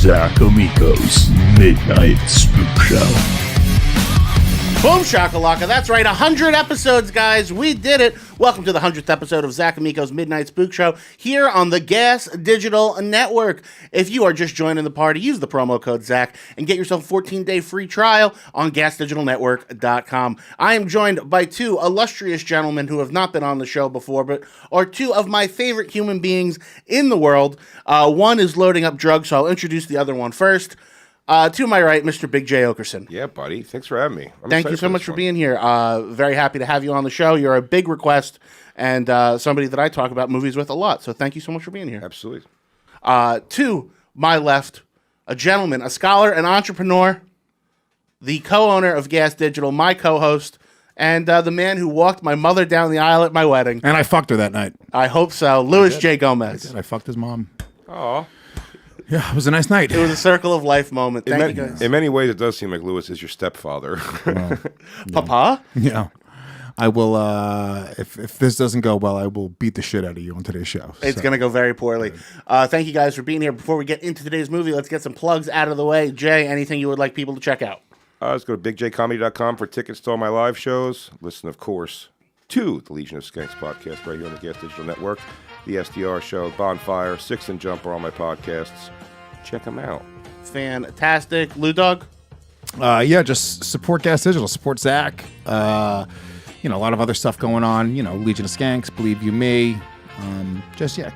Zac Amico's Midnight Spook Show. Boom shakalaka, that's right, 100 episodes, guys, we did it. Welcome to the 100th episode of Zac Amico's Midnight Spook Show here on the Gas Digital Network. If you are just joining the party, use the promo code Zac and get yourself a 14-day free trial on gasdigitalnetwork.com. I am joined by two illustrious gentlemen who have not been on the show before, but are two of my favorite human beings in the world. One is loading up drugs, so I'll introduce the other one first. To my right, Mr. Big J. Oakerson. Yeah, buddy. Thanks for having me. Thank you so much for being here. Very happy to have you on the show. You're a big request and somebody that I talk about movies with a lot. So thank you so much for being here. Absolutely. To my left, a gentleman, a scholar, an entrepreneur, the co-owner of Gas Digital, my co-host, and the man who walked my mother down the aisle at my wedding. And I fucked her that night. I hope so. Louis J. Gomez. I fucked his mom. Oh. Yeah, it was a nice night. It was a circle of life moment. Thank you, guys. In many ways, it does seem like Louis is your stepfather. Well, Papa? Yeah. I will, if this doesn't go well, I will beat the shit out of you on today's show. It's going to go very poorly. Thank you guys for being here. Before we get into today's movie, let's get some plugs out of the way. Jay, anything you would like people to check out? Let's go to bigjcomedy.com for tickets to all my live shows. Listen, of course, to the Legion of Skanks podcast right here on the Gas Digital Network. The SDR Show, Bonfire, Six and Jump are all my podcasts. Check them out. Fantastic. Lou Dog? Yeah, just support Gas Digital, support Zach. A lot of other stuff going on. Legion of Skanks, Believe You Me.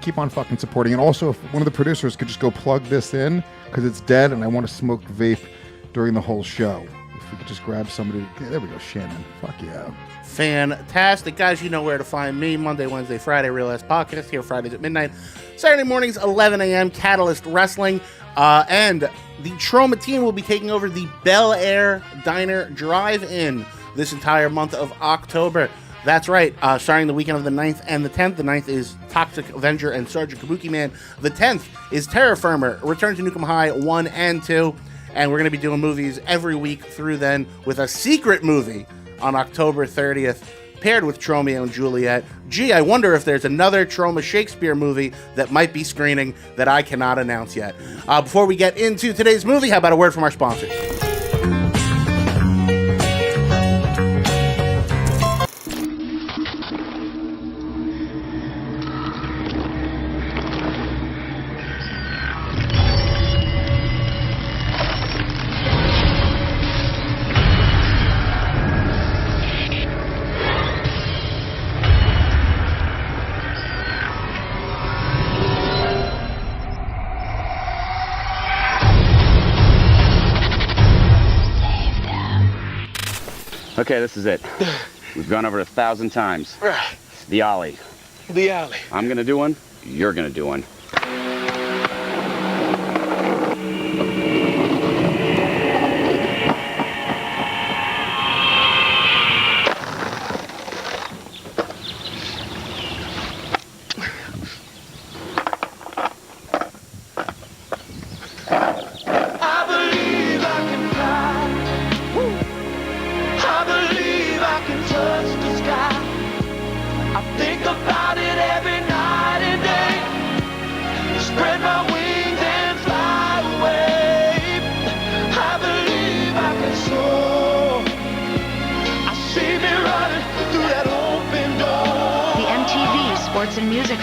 Keep on fucking supporting. And also, if one of the producers could just go plug this in, because it's dead and I want to smoke vape during the whole show. If we could just grab somebody. There we go, Shannon. Fuck yeah. Fantastic. Guys, you know where to find me. Monday, Wednesday, Friday, Real Ass Podcast. Here Fridays at midnight. Saturday mornings, 11 a.m., Catalyst Wrestling. And the Trauma team will be taking over the Bel Air Diner Drive-In this entire month of October. That's right. Starting the weekend of the 9th and the 10th. The 9th is Toxic Avenger and Sergeant Kabuki Man. The 10th is Terror Firmer, Return to Nuke 'Em High 1 and 2. And we're going to be doing movies every week through then with a secret movie on October 30th, paired with Tromeo and Juliet. Gee, I wonder if there's another Troma Shakespeare movie that might be screening that I cannot announce yet. Before we get into today's movie, how about a word from our sponsors? Okay, this is it. We've gone over 1,000 times. Right. The alley. The alley. I'm gonna do one. You're gonna do one.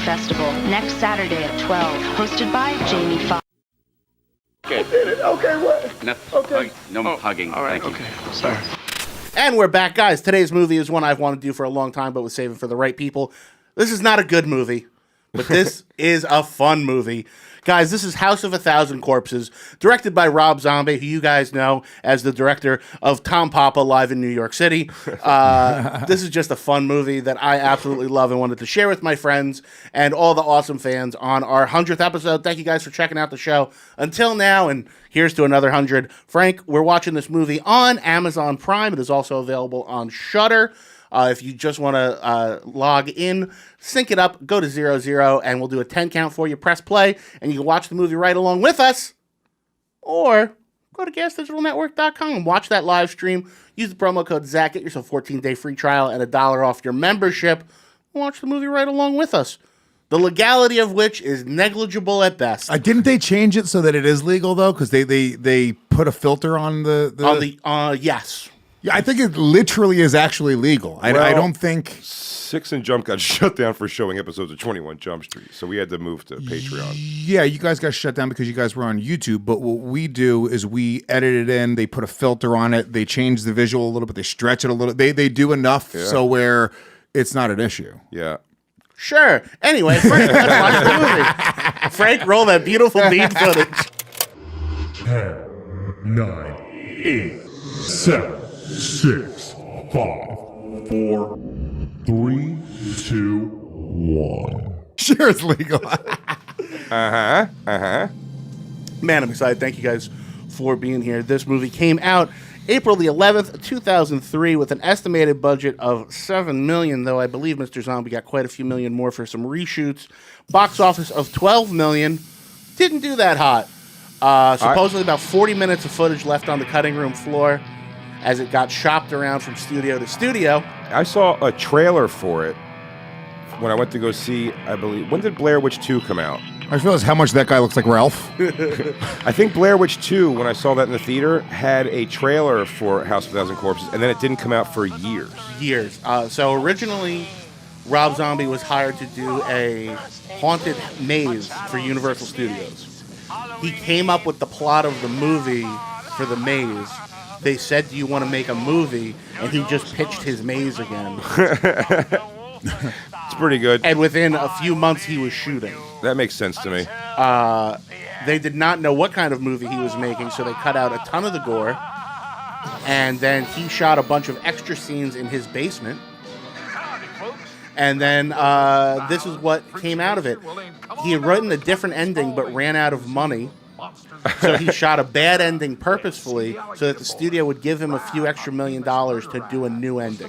Festival next Saturday at 12, hosted by Jamie Foxx. Okay. Okay, what? No, Okay. hugging. All right, Thank you. okay. Sorry. And we're back, guys. Today's movie is one I've wanted to do for a long time, but was saving for the right people. This is not a good movie, but this is a fun movie. Guys, this is House of a Thousand Corpses, directed by Rob Zombie, who you guys know as the director of Tom Papa Live in New York City. This is just a fun movie that I absolutely love and wanted to share with my friends and all the awesome fans on our 100th episode. Thank you guys for checking out the show until now, and here's to another 100. Frank, we're watching this movie on Amazon Prime. It is also available on Shudder. If you just want to log in, sync it up, go to 00, and we'll do a 10 count for you. Press play, and you can watch the movie right along with us. Or go to gasdigitalnetwork.com and watch that live stream. Use the promo code ZAC. Get yourself a 14-day free trial and $1 off your membership. Watch the movie right along with us. the legality of which is negligible at best. Didn't they change it so that it is legal though? Because they put a filter on the yes. Yeah, I think it literally is actually legal. I don't think Six and Jump got shut down for showing episodes of 21 Jump Street, so we had to move to Patreon. Yeah, you guys got shut down because you guys were on YouTube, but what we do is we edit it in, they put a filter on it, they change the visual a little bit, they stretch it a little. They do enough so where it's not an issue. Yeah. Sure. Anyway, Frank, let's watch the movie. Frank, roll that beautiful beat footage. 10, 9, 8, 7, 6, 5, 4, 3, 2, 1. Sure, it's legal. Man, I'm excited. Thank you guys for being here. This movie came out April the 11th, 2003, with an estimated budget of $7 million, though I believe Mr. Zombie got quite a few million more for some reshoots. Box office of $12 million. Didn't do that hot. Supposedly about 40 minutes of footage left on the cutting room floor as it got shopped around from studio to studio. I saw a trailer for it when I went to go see, I believe, when did Blair Witch 2 come out? I realize how much that guy looks like Ralph. I think Blair Witch 2, when I saw that in the theater, had a trailer for House of a Thousand Corpses, and then it didn't come out for years. So originally, Rob Zombie was hired to do a haunted maze for Universal Studios. He came up with the plot of the movie for the maze. They said, do you want to make a movie? And he just pitched his maze again. It's pretty good. And within a few months, he was shooting. That makes sense to me. They did not know what kind of movie he was making, so they cut out a ton of the gore. And then he shot a bunch of extra scenes in his basement. And then this is what came out of it. He had written a different ending, but ran out of money. So he shot a bad ending purposefully so that the studio would give him a few extra $1 million to do a new ending.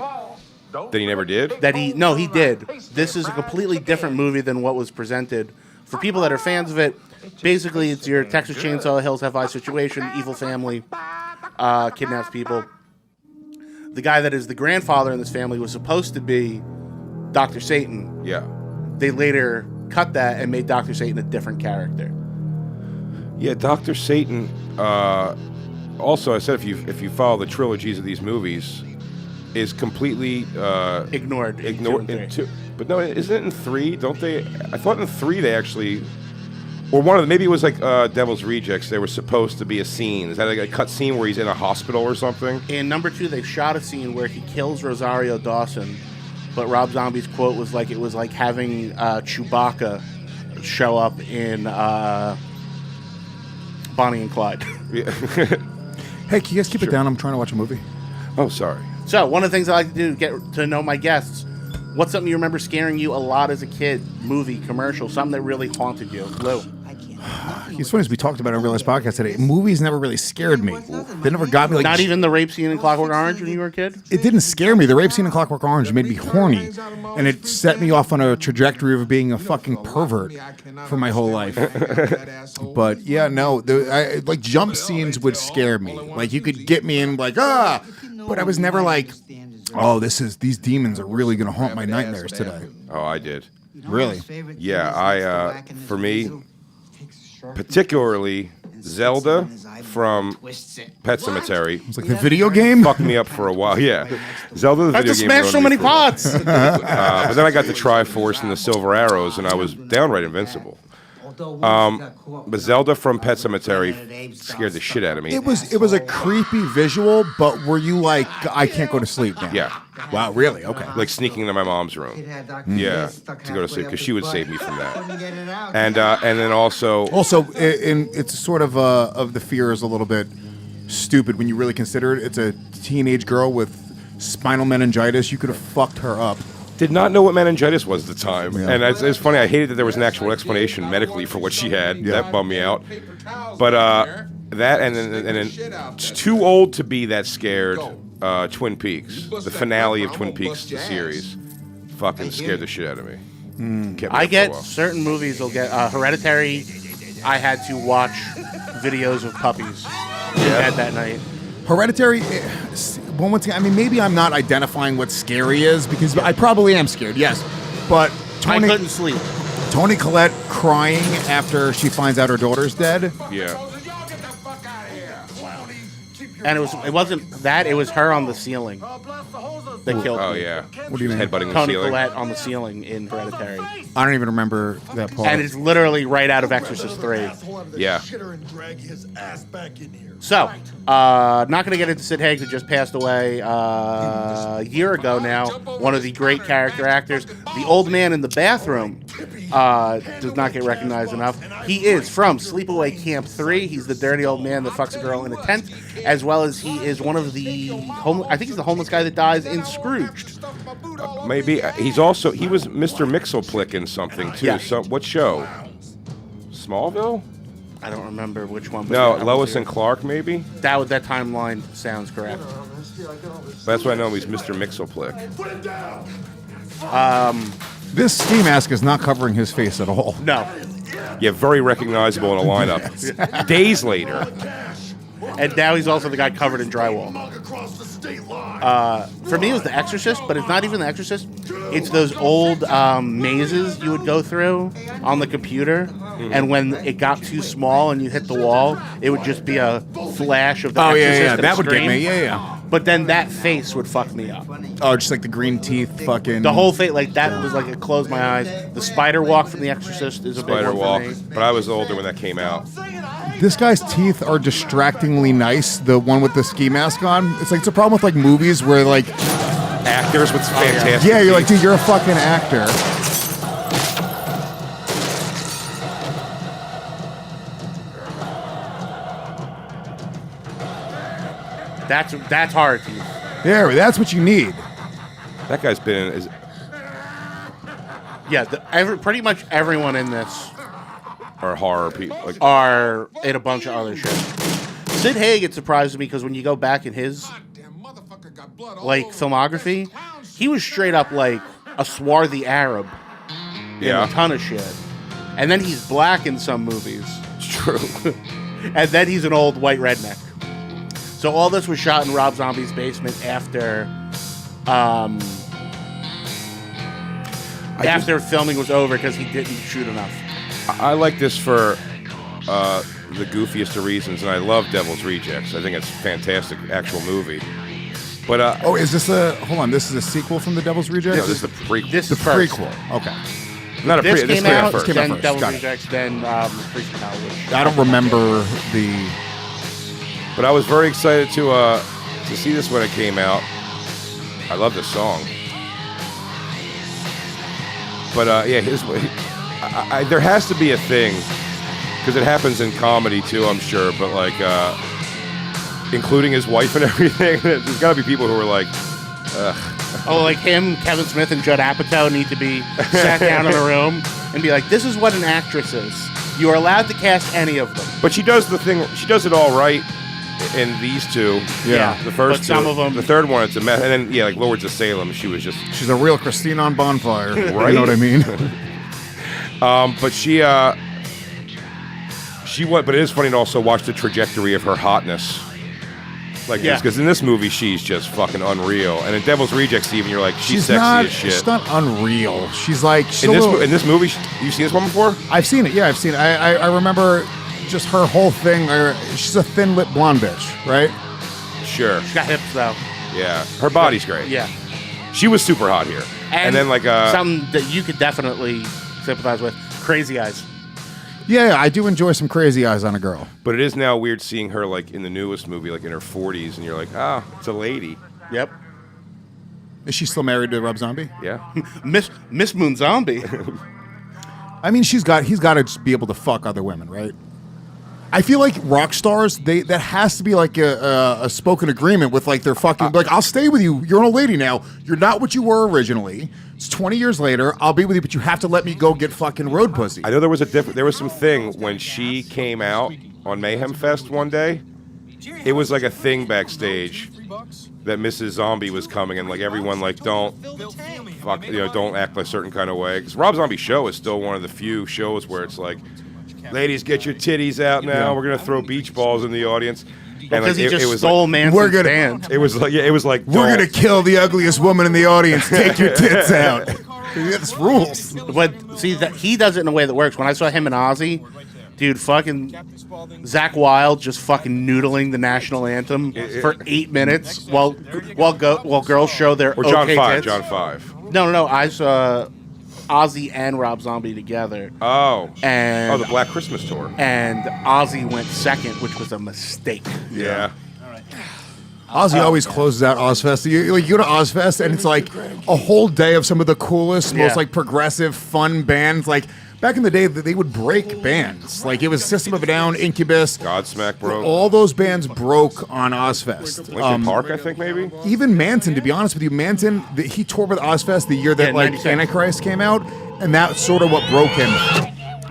That he never did? He did. This is a completely different movie than what was presented. For people that are fans of it, basically it's your Texas Chainsaw Hills Have Eyes situation, evil family, kidnaps people. The guy that is the grandfather in this family was supposed to be Dr. Satan. Yeah. They later cut that and made Dr. Satan a different character. Yeah, Dr. Satan, also, I said if you follow the trilogies of these movies, is completely ignored. In two. But no, isn't it in 3? Don't they? I thought in 3 they actually, or one of them, maybe it was like Devil's Rejects. There was supposed to be a scene. Is that like a cut scene where he's in a hospital or something? In number 2, they shot a scene where he kills Rosario Dawson, but Rob Zombie's quote was like, it was like having Chewbacca show up in Bonnie and Clyde. Yeah. Hey, can you guys keep it down? I'm trying to watch a movie. Oh, sorry. So, one of the things I like to do, get to know my guests. What's something you remember scaring you a lot as a kid? Movie, commercial, something that really haunted you? Lou. It's funny, as we talked about on Realism podcast today, movies never really scared me. They never got me. Like, not even the rape scene in Clockwork Orange when you were a kid? It didn't scare me. The rape scene in Clockwork Orange made me horny, and it set me off on a trajectory of being a fucking pervert for my whole life. But yeah, no, like jump scenes would scare me. Like you could get me in like, but I was never like, oh, these demons are really going to haunt my nightmares today. Oh, I did. Really? Yeah, for me, particularly Zelda from Pet Sematary. It's like the video game? Fucked me up for a while, yeah. Zelda the I have video to game. smash so many pots! But then I got the Triforce and the Silver Arrows, and I was downright invincible. But Zelda from Pet Sematary scared the shit out of me. It was a creepy visual, but were you like, I can't go to sleep now? Yeah. Wow, really? Okay. Like sneaking into my mom's room. Yeah, to go to sleep, because she would save me from that. And then also, it's sort of the fear is a little bit stupid when you really consider it. It's a teenage girl with spinal meningitis. You could have fucked her up. did not know what meningitis was at the time. Yeah. And it's funny, I hated that there was an actual explanation medically for what she had. Yeah. That bummed me out. But that and then too old to be that scared. Twin Peaks, the finale of Twin Peaks, the series, fucking scared the shit out of me. I get certain movies will get Hereditary. I had to watch videos of puppies in bed that night. Hereditary, once again, I mean, maybe I'm not identifying what scary is, because I probably am scared, yes. But I couldn't sleep. Toni Collette crying after she finds out her daughter's dead. Yeah. And it wasn't that, it was her on the ceiling that killed Oh me. yeah. What do you mean? Headbutting the Toni ceiling. Collette on the ceiling in Hereditary. I don't even remember that part. And it's literally right out of Exorcist 3. Yeah. So, not going to get into Sid Haig, who just passed away a year ago now. One of the great character actors. The old man in the bathroom does not get recognized enough. He is from Sleepaway Camp 3. He's the dirty old man that fucks a girl in a tent, as well as he is one of the I think he's the homeless guy that dies in Scrooged. Maybe he was Mr. Mixelplick in something too. Yeah. So what show? Smallville? I don't remember which one. but No, yeah, Lois and Clark maybe. That timeline sounds correct. That's why I know him. He's Mr. Mixelplick. This ski mask is not covering his face at all. No, Yeah, very recognizable in a lineup. Days later. and now he's also the guy covered in drywall. For me, it was The Exorcist, but it's not even The Exorcist. It's those old mazes you would go through on the computer, and when it got too small and you hit the wall, it would just be a flash of The Oh, Exorcist. yeah. and a That would get scream. me. Yeah. But then that face would fuck me up. Oh, just like the green teeth fucking. The whole thing, like that, was like it closed my eyes. The spider walk from The Exorcist is a big Spider one Walk. for me. But I was older when that came out. This guy's teeth are distractingly nice. The one with the ski mask on. It's like it's a problem with like movies where like, Actors with fantastic. yeah, you're like, dude, you're a fucking actor. That's hard teeth. Yeah, that's what you need. That guy's been in. Yeah, pretty much everyone in this Or horror people. Like, are in a bunch of other shit. Sid Haig, it surprises me because when you go back in his like filmography, he was straight up like a swarthy Arab in yeah, a ton of shit. And then he's black in some movies. it's true. And then he's an old white redneck. So all this was shot in Rob Zombie's basement after after filming was over because he didn't shoot enough. I like this for the goofiest of reasons, and I love Devil's Rejects. I think it's a fantastic actual movie. But Oh, is this a? Hold on, this is a sequel from The Devil's Rejects. no, this is the prequel. This the is first. prequel. Okay. Not a This prequel. This came came out out, first. Came out then first. Devil's Got it. Rejects, then Freestyle, which I don't remember the. But I was very excited to see this when it came out. I love this song. But yeah, there has to be a thing, because it happens in comedy too, I'm sure. But like, including his wife and everything, there's got to be people who are like, ugh. Oh, like him, Kevin Smith, and Judd Apatow need to be sat down in a room and be like, this is what an actress is. You are allowed to cast any of them. But she does the thing. She does it all right in these two. Yeah. The first But some two. of them- The third one, it's a mess. And then, yeah, like Lords of Salem, she was just... She's a real Christine on Bonfire. Right? You know what I mean? But she went... But it is funny to also watch the trajectory of her hotness. Like Yeah. this, because in this movie, she's just fucking unreal. And in Devil's Rejects, even, you're like, she's sexy not. as shit. She's not unreal. She's like. She's in a this, little, in this movie, you seen this one before? I've seen it. Yeah, I've seen it. I remember just her whole thing. She's a thin-lipped blonde bitch, right? Sure. She's got hips, though. Yeah. Her body's great. Yeah. She was super hot here. And then, like... something that you could definitely sympathize with, Crazy Eyes. Yeah, I do enjoy some crazy eyes on a girl. But it is now weird seeing her like in the newest movie, like in her 40s, and you're like, ah, it's a lady. Yep. Is she still married to Rob Zombie? Yeah. Miss Moon Zombie. I mean, he's got to just be able to fuck other women, right? I feel like rock stars, that has to be like a spoken agreement with like their fucking like, I'll stay with you. You're an old lady now. You're not what you were originally. It's 20 years later. I'll be with you, but you have to let me go get fucking road pussy. I know there was some thing when she came out on Mayhem Fest one day. It was like a thing backstage that Mrs. Zombie was coming, and like everyone like don't act like a certain kind of way. Because Rob Zombie's show is still one of the few shows where it's like, ladies, get your titties out now. Yeah. We're gonna throw beach balls in the audience. And Because like, he just it was stole like, Manson's We're gonna- band. It was like We're don't. gonna kill the ugliest woman in the audience. Take your tits out. This rules. But see, that he does it in a way that works. When I saw him and Ozzy, dude, fucking Zach Wilde just fucking noodling the national anthem for 8 minutes while girls show their Or John okay 5. tits. John 5. No. I saw Ozzy and Rob Zombie together. Oh. And the Black Christmas tour. And Ozzy went second, which was a mistake. Yeah. Ozzy always closes out Ozfest. You go to Ozfest and it's like a whole day of some of the coolest, most like progressive, fun bands. Like back in the day, they would break bands. Like it was System of a Down, Incubus. Godsmack broke. All those bands broke on Ozfest. Linkin Park, I think, maybe? Even Manson, to be honest with you. Manson, he toured with Ozfest the year that like 96. Antichrist came out, and that's sort of what broke him.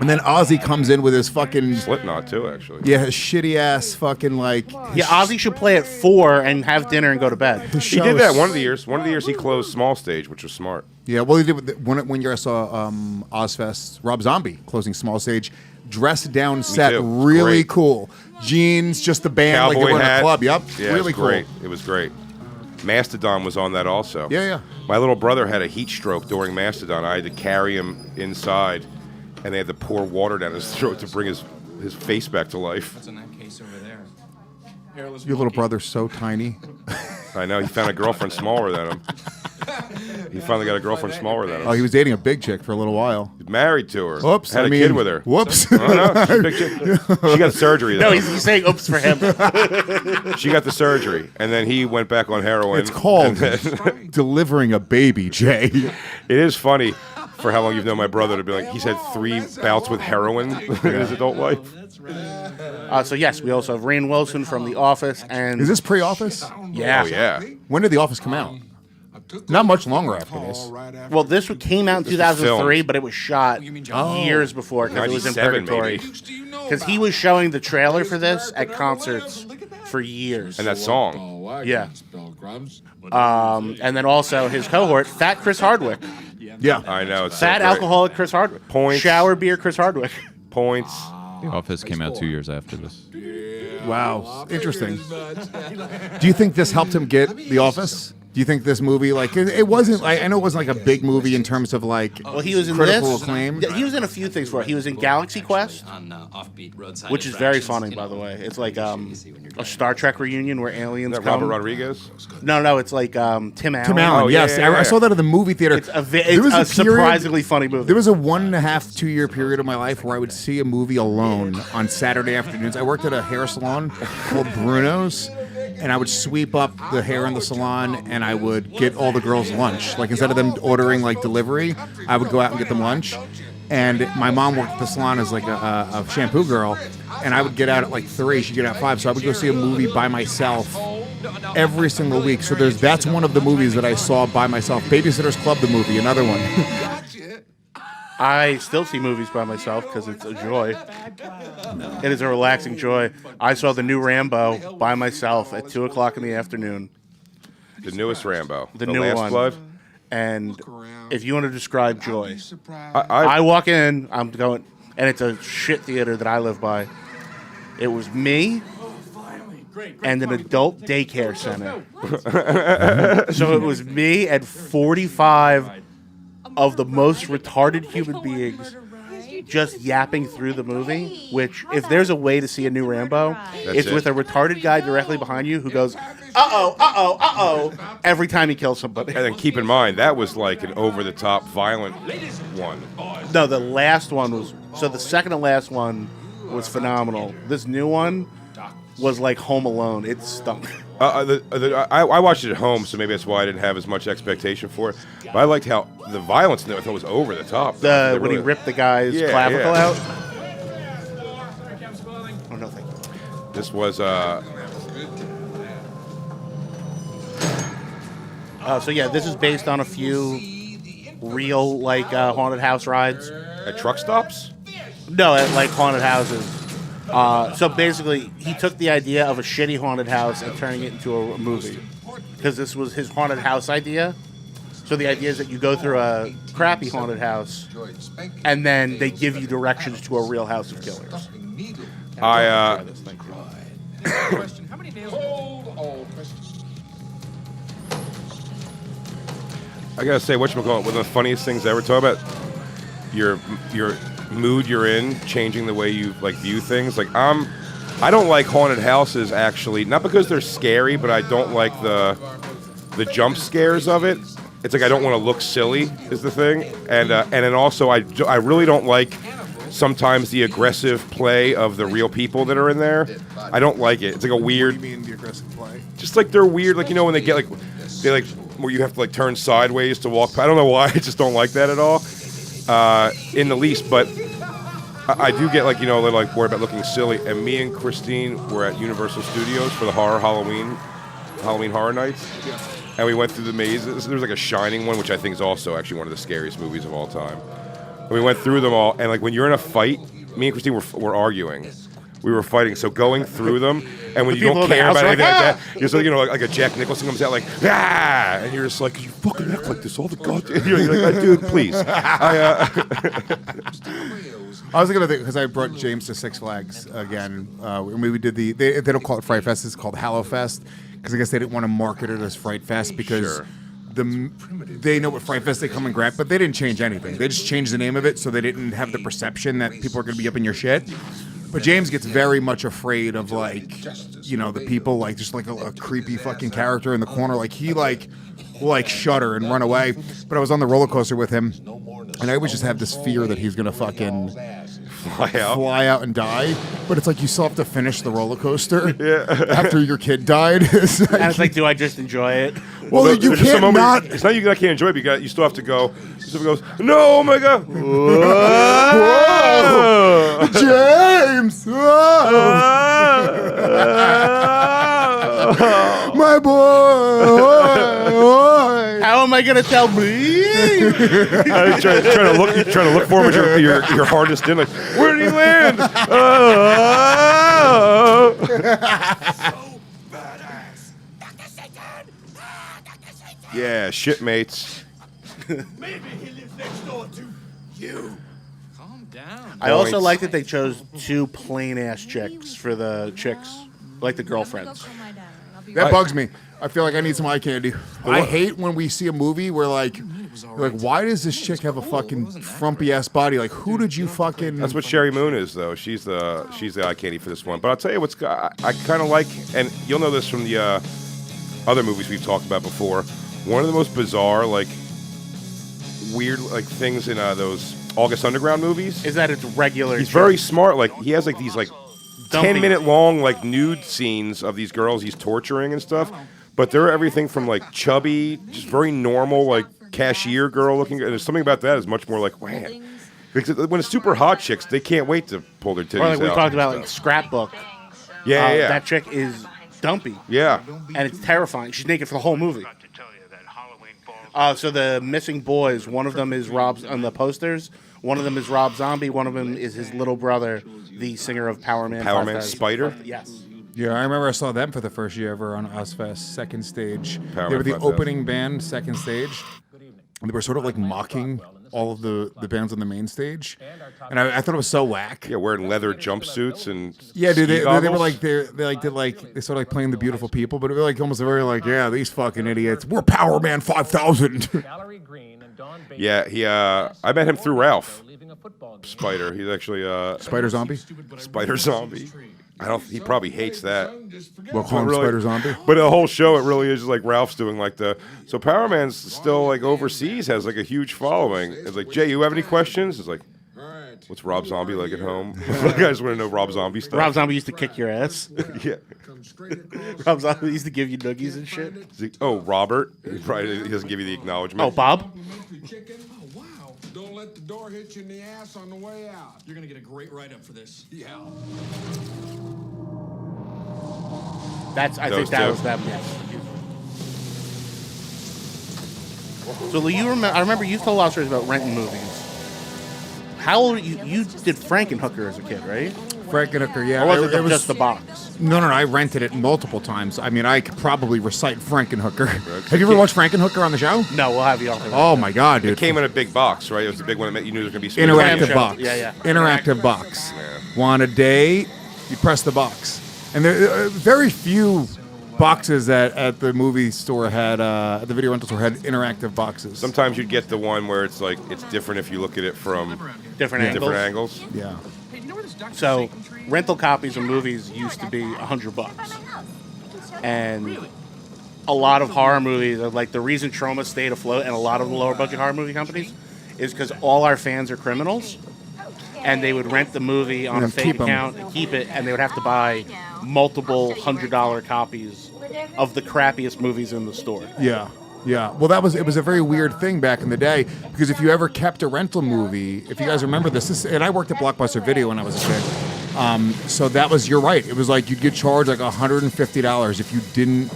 And then Ozzy comes in with his fucking... Slipknot, too, actually. Yeah, his shitty-ass fucking, like... Yeah, Ozzy should play at 4 and have dinner and go to bed. He did that one of the years. One of the years he closed Small Stage, which was smart. Yeah, well, he did with one year I saw Ozfest, Rob Zombie closing Small Stage, dressed down set, too. really Great. cool. Jeans, just the band, Cowboy like they were in hat. a club. Yep, Yeah, really it was great. cool. It was great. Mastodon was on that also. Yeah. My little brother had a heat stroke during Mastodon. I had to carry him inside, and they had to pour water down his throat to bring his face back to life. What's in that case over there? Your little brother's so tiny. I know. He found a girlfriend smaller than him. He finally got a girlfriend smaller than him. Oh, he was dating a big chick for a little while. He's married to her. Whoops. Had a kid with her. Whoops. Oh, no, she's a big chick. She got surgery, though. No, he's saying oops for him. She got the surgery, and then he went back on heroin. It's called delivering a baby, Jay. It is funny for how long you've known my brother to be like, he's had 3 bouts with heroin in his adult life. So yes, we also have Rainn Wilson from The Office, and Is this pre-Office? yeah, Oh, yeah. When did The Office come out? Not much longer after this. Well, this came out in This was 2003, filmed. but it was shot years before because it was in 97 purgatory. maybe. Because he was showing the trailer for this at concerts for years. And that song. Yeah. And then also his cohort, Fat Chris Hardwick. Yeah. I know. It's Fat so great. alcoholic Chris Hardwick. Points. Shower beer Chris Hardwick. Points. The Office came out 2 years after this. Wow. Interesting. Do you think this helped him get The Office? Do you think this movie, like, it wasn't, I know it wasn't like a big movie in terms of like Well, he was in critical this. acclaim. Yeah, he was in a few things for it. He was in Galaxy Quest, which is very funny, by the way. It's like a Star Trek reunion where aliens Is that come. Robert Rodriguez? No, it's like Tim Allen. Tim Allen, Oh, yeah, yes. yeah, yeah. I saw that at the movie theater. It's a There was it's a period- surprisingly funny movie. There was a 1.5, 2 year period of my life where I would see a movie alone on Saturday afternoons. I worked at a hair salon called Bruno's, and I would sweep up the hair in the salon, and I would get all the girls lunch. Like, instead of them ordering like delivery, I would go out and get them lunch. And my mom worked at the salon as like a shampoo girl, and I would get out at like 3. She'd get out at 5, so I would go see a movie by myself every single week. So that's one of the movies that I saw by myself. Babysitter's Club, the movie, another one. I still see movies by myself because it's a joy. It is a relaxing joy. I saw the new Rambo by myself at 2 o'clock in the afternoon. The newest Rambo. The The new Last one. Blood. And if you want to describe joy, I I walk in, I'm going, and it's a shit theater that I live by. It was me and an adult daycare center. So it was me and 45 of the most retarded human beings just yapping through the movie, which, if there's a way to see a new Rambo, it's it. with a retarded guy directly behind you who goes, uh-oh, every time he kills somebody. And then keep in mind, that was like an over-the-top violent one. No, the last one was, so the second to last one was phenomenal. This new one was like Home Alone. It stunk. I watched it at home, so maybe that's why I didn't have as much expectation for it. But I liked how the violence in it, I thought was over the top. When he ripped the guy's clavicle out. Oh, no, thank you. This was So yeah, this is based on a few real like haunted house rides. at truck stops. No, at like haunted houses. So basically, he took the idea of a shitty haunted house and turning it into a movie, because this was his haunted house idea. So the idea is that you go through a crappy haunted house, and then they give you directions to a real house of killers. I gotta say, whatchamacallit, one of the funniest things I ever talk about, your mood you're in, changing the way you like view things. Like I don't like haunted houses actually, not because they're scary, but I don't like the jump scares of it. It's like I don't want to look silly is the thing, and then also I really don't like sometimes the aggressive play of the real people that are in there. I don't like it. It's like a weird. What do you mean the aggressive play? Just like they're weird, like when they get they where you have to turn sideways to walk. I don't know why. I just don't like that at all, in the least. But I do get they're worried about looking silly. And me and Christine were at Universal Studios for the Halloween Horror Nights, and we went through the mazes. There's a Shining one, which I think is also actually one of the scariest movies of all time. And we went through them all, and when you're in a fight, me and Christine were arguing. We were fighting, so going through them, and when you don't care about anything like that, you're just like a Jack Nicholson comes out and you're just like, you fucking act like this all the goddamn. You're like, dude, please. I was gonna think because I brought James to Six Flags again. We did they don't call it Fright Fest; it's called Hallow Fest because I guess they didn't want to market it as Fright Fest because. Sure. They know what Fright Fest they come and grab, but they didn't change anything. They just changed the name of it so they didn't have the perception that people are going to be up in your shit. But James gets very much afraid of the people just a creepy fucking character in the corner. He will shudder and run away. But I was on the roller coaster with him, and I always just have this fear that he's going to fucking fly out and die. But it's you still have to finish the roller coaster after your kid died. And it's do I just enjoy it? Well, you can't not. It's not you can't enjoy it, but you still have to go. Someone goes, no, oh my God. Whoa. James! My boy! How am I going to tell me? trying to look for him with your hardest in. Where did he land? Yeah, shitmates. Maybe he lives next door to you. Calm down. I also like that they chose two plain-ass chicks for the chicks, like the girlfriends. That bugs me. I feel like I need some eye candy. I hate when we see a movie where why does this chick have a fucking frumpy ass body? Who did you fucking? That's what Sherry Moon is, though. She's the eye candy for this one. But I'll tell you I kind of like, and you'll know this from the other movies we've talked about before. One of the most bizarre, weird, things in those August Underground movies is that it's regular. He's very smart. He has these 10-minute long nude scenes of these girls he's torturing and stuff. But they're everything from chubby, just very normal, cashier girl looking. And there's something about that is much more man. Because when it's super hot chicks, they can't wait to pull their titties out. We talked about Scrapbook. Yeah. That chick is dumpy. Yeah. And it's terrifying. She's naked for the whole movie. So the missing boys, one of them is Rob on the posters. One of them is Rob Zombie. One of them is his little brother, the singer of Power Man. Spider? Yes. Yeah, I remember I saw them for the first year ever on Ozfest, second stage. Power they were the Man opening band, second stage. And they were sort of mocking all of the bands on the main stage. And I thought it was so whack. Yeah, wearing leather jumpsuits and yeah, dude, they were they sort of playing the beautiful people, but it was almost very yeah, these fucking idiots. We're Power Man 5000. Yeah, I met him through Ralph Spider. He's actually Spider Zombie. Spider Zombie. He probably hates that. We'll call him Spider Zombie. But the whole show, it really is just Ralph's doing so Power Man's still overseas, has a huge following. It's Jay, you have any questions? It's what's Rob Zombie like at home? You guys want to know Rob Zombie stuff? Rob Zombie used to kick your ass. Yeah. Rob Zombie used to give you noogies and shit. Robert. He doesn't give you the acknowledgement. Oh, Bob? Don't let the door hit you in the ass on the way out. You're going to get a great write-up for this. Yeah. I think that was them, yes. So, Lee, I remember you told a lot of stories about renting movies. How old you did Frankenhooker as a kid, right? Frankenhooker, yeah. Or was it just the box? No, I rented it multiple times. I mean, I could probably recite Frankenhooker. Have you ever watched Frankenhooker on the show? No, we'll have you on. Oh my God, dude! It came in a big box, right? It was the big one that you knew there was going to be interactive box. Yeah. Interactive box. Want a date? You press the box, and there are very few boxes at the movie store had at the video rental store had interactive boxes. Sometimes you'd get the one where it's like it's different if you look at it from Different angles. Yeah. So rental copies of movies used to be $100, and a lot of horror movies, like the reason Trauma stayed afloat, and a lot of the lower budget horror movie companies, is because all our fans are criminals, and they would rent the movie on a fake account, keep it, and they would have to buy multiple $100 copies of the crappiest movies in the store. Yeah. Yeah, well, it was a very weird thing back in the day, because if you ever kept a rental movie, if you guys remember this, and I worked at Blockbuster Video when I was a kid, so that was, you're right, it was like you'd get charged like $150 if you didn't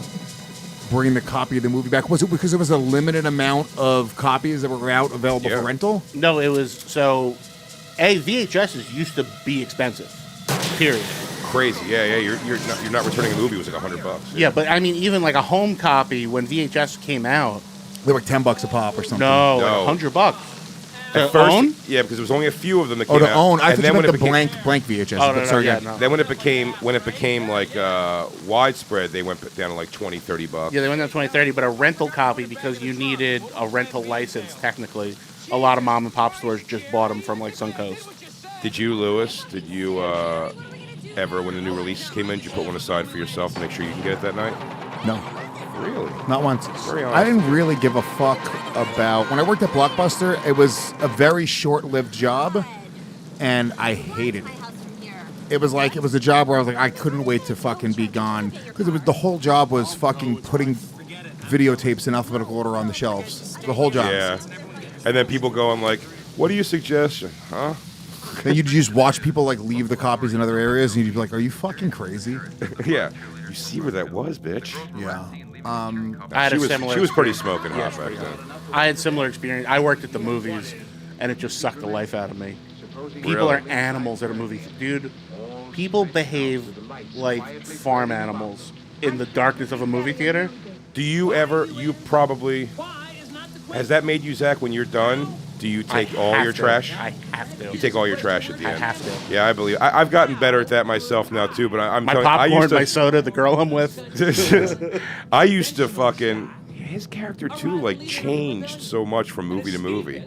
bring the copy of the movie back. Was it because there was a limited amount of copies that were out available for rental? No, it was, so, VHSs used to be expensive, period. Crazy, yeah. You're not returning a movie. It was like $100. Yeah, but I mean, even like a home copy when VHS came out, they were like $10 a pop or something. No, like $100. At first, own? Yeah, because there was only a few of them that came out. To own. I thought you meant the became, blank VHS. No. Then when it became like widespread, they went down to like $20-$30. Yeah, they went down to $20-$30, but a rental copy, because you needed a rental license. Technically, a lot of mom and pop stores just bought them from like Suncoast. Did you, Lewis? Did you ever, when the new releases came in, did you put one aside for yourself to make sure you can get it that night? No. Really? Not once. Very honest. I didn't really give a fuck about... When I worked at Blockbuster, it was a very short-lived job, and I hated it. It was a job where I was like, I couldn't wait to fucking be gone, because the whole job was fucking putting videotapes in alphabetical order on the shelves. The whole job. Yeah. And then people going like, what do you suggest? Huh? Then you'd just watch people like leave the copies in other areas, and you'd be like, "Are you fucking crazy?" Yeah, you see where that was, bitch. Yeah. I had a similar. She was pretty smoking hot back then. I had similar experience. I worked at the movies, and it just sucked the life out of me. People are animals at a movie, dude. People behave like farm animals in the darkness of a movie theater. Do you ever? You probably. Has that made you, Zach? When you're done, do you take all your trash? I have to. You take all your trash at the end. I have to. Yeah, I believe. I've gotten better at that myself now too. But I'm my telling popcorn, you, I used to, my soda, the girl I'm with. I used to fucking. His character too, like, changed so much from movie to movie.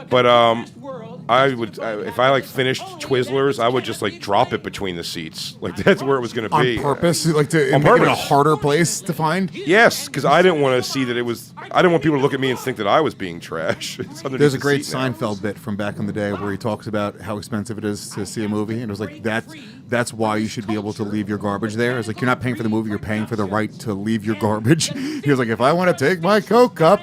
But I would if I like finished Twizzlers, I would just like drop it between the seats. Like that's where it was going to be on purpose, like to make it a harder place to find. Yes, because I didn't want to see that it was. I didn't want people to look at me and think that I was being trash. There's a great Seinfeld bit from back in the day where he talks about how expensive it is to see a movie, and it was like that's why you should be able to leave your garbage there. It's like you're not paying for the movie, you're paying for the right to leave your garbage. He was like, if I want to take my Coke cup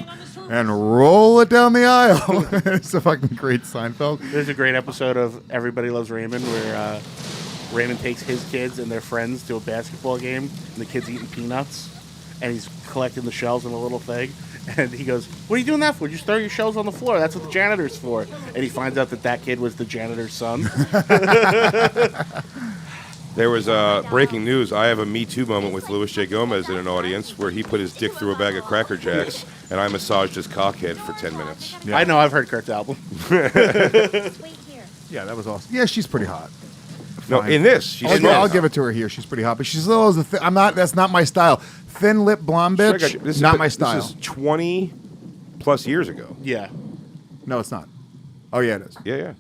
and roll it down the aisle. It's a fucking great Seinfeld. There's a great episode of Everybody Loves Raymond where Raymond takes his kids and their friends to a basketball game, and the kid's eating peanuts, and he's collecting the shells in a little thing. And he goes, what are you doing that for? Just throw your shells on the floor. That's what the janitor's for. And he finds out that kid was the janitor's son. There was breaking news. I have a Me Too moment with Louis J. Gomez in an audience where he put his dick through a bag of Cracker Jacks, and I massaged his cockhead for 10 minutes. Yeah. I know. I've heard Kurt's album. Yeah, that was awesome. Yeah, she's pretty hot. No, in this, she's I'll give it to her here. She's pretty hot, but she's a little. I'm not. That's not my style. Thin lip blonde bitch. This not my style. This is 20 plus years ago. Yeah. No, it's not. Oh yeah, it is. Yeah.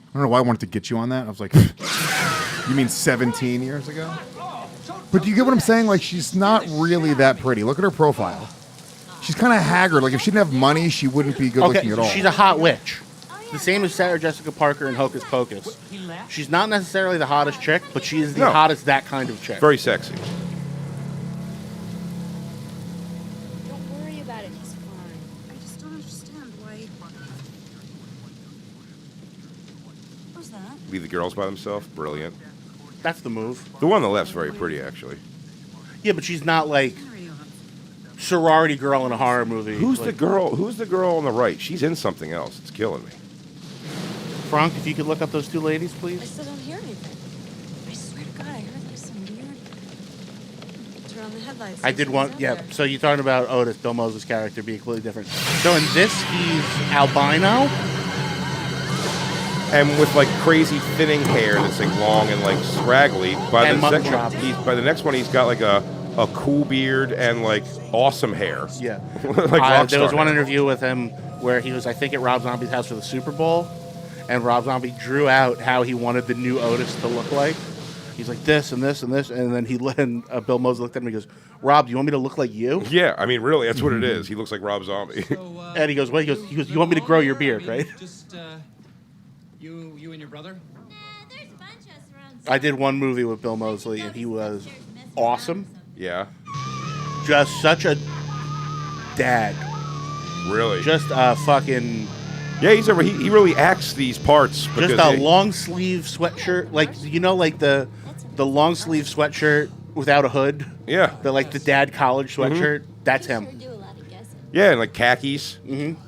I don't know why I wanted to get you on that. I was like, you mean 17 years ago? But do you get what I'm saying? Like, she's not really that pretty. Look at her profile. She's kind of haggard. Like, if she didn't have money, she wouldn't be good looking at all. She's a hot witch. The same as Sarah Jessica Parker in Hocus Pocus. She's not necessarily the hottest chick, but she is the hottest that kind of chick. Very sexy. Don't worry about it. He's fine. I just don't understand why. Who's that? Leave the girls by themselves. Brilliant. That's the move. The one on the left's very pretty, actually. Yeah, but she's not like sorority girl in a horror movie. Who's the girl? Who's the girl on the right? She's in something else. It's killing me. Frank, if you could look up those two ladies, please. I still don't hear anything. I swear to God, I heard like some weird. Turn on the headlights. I did one. Yeah. So you're talking about Otis, Bill Moses' character, being completely different. So in this, he's albino. and with like crazy thinning hair that's like long and like scraggly. By the next one, he's got like a cool beard and like awesome hair. Yeah. Like there was one hair. interview with him where he was, I think, at Rob Zombie's house for the Super Bowl, and Rob Zombie drew out how he wanted the new Otis to look like. He's like this and this and this, and then Bill Moseley looked at him and he goes, "Rob, do you want me to look like you?" Yeah, I mean, really, that's what it is. He looks like Rob Zombie. And he goes, "What?" He goes, "You want me to grow your beard, right?" Just you and your brother. I did one movie with Bill Moseley, and he was awesome. Yeah. Just such a dad. Really? Just a fucking... Yeah, he really acts these parts. Just a long sleeve sweatshirt, like the long sleeve sweatshirt without a hood. Yeah. The dad college sweatshirt. Mm-hmm. That's him. Yeah, and like khakis. Mm-hmm.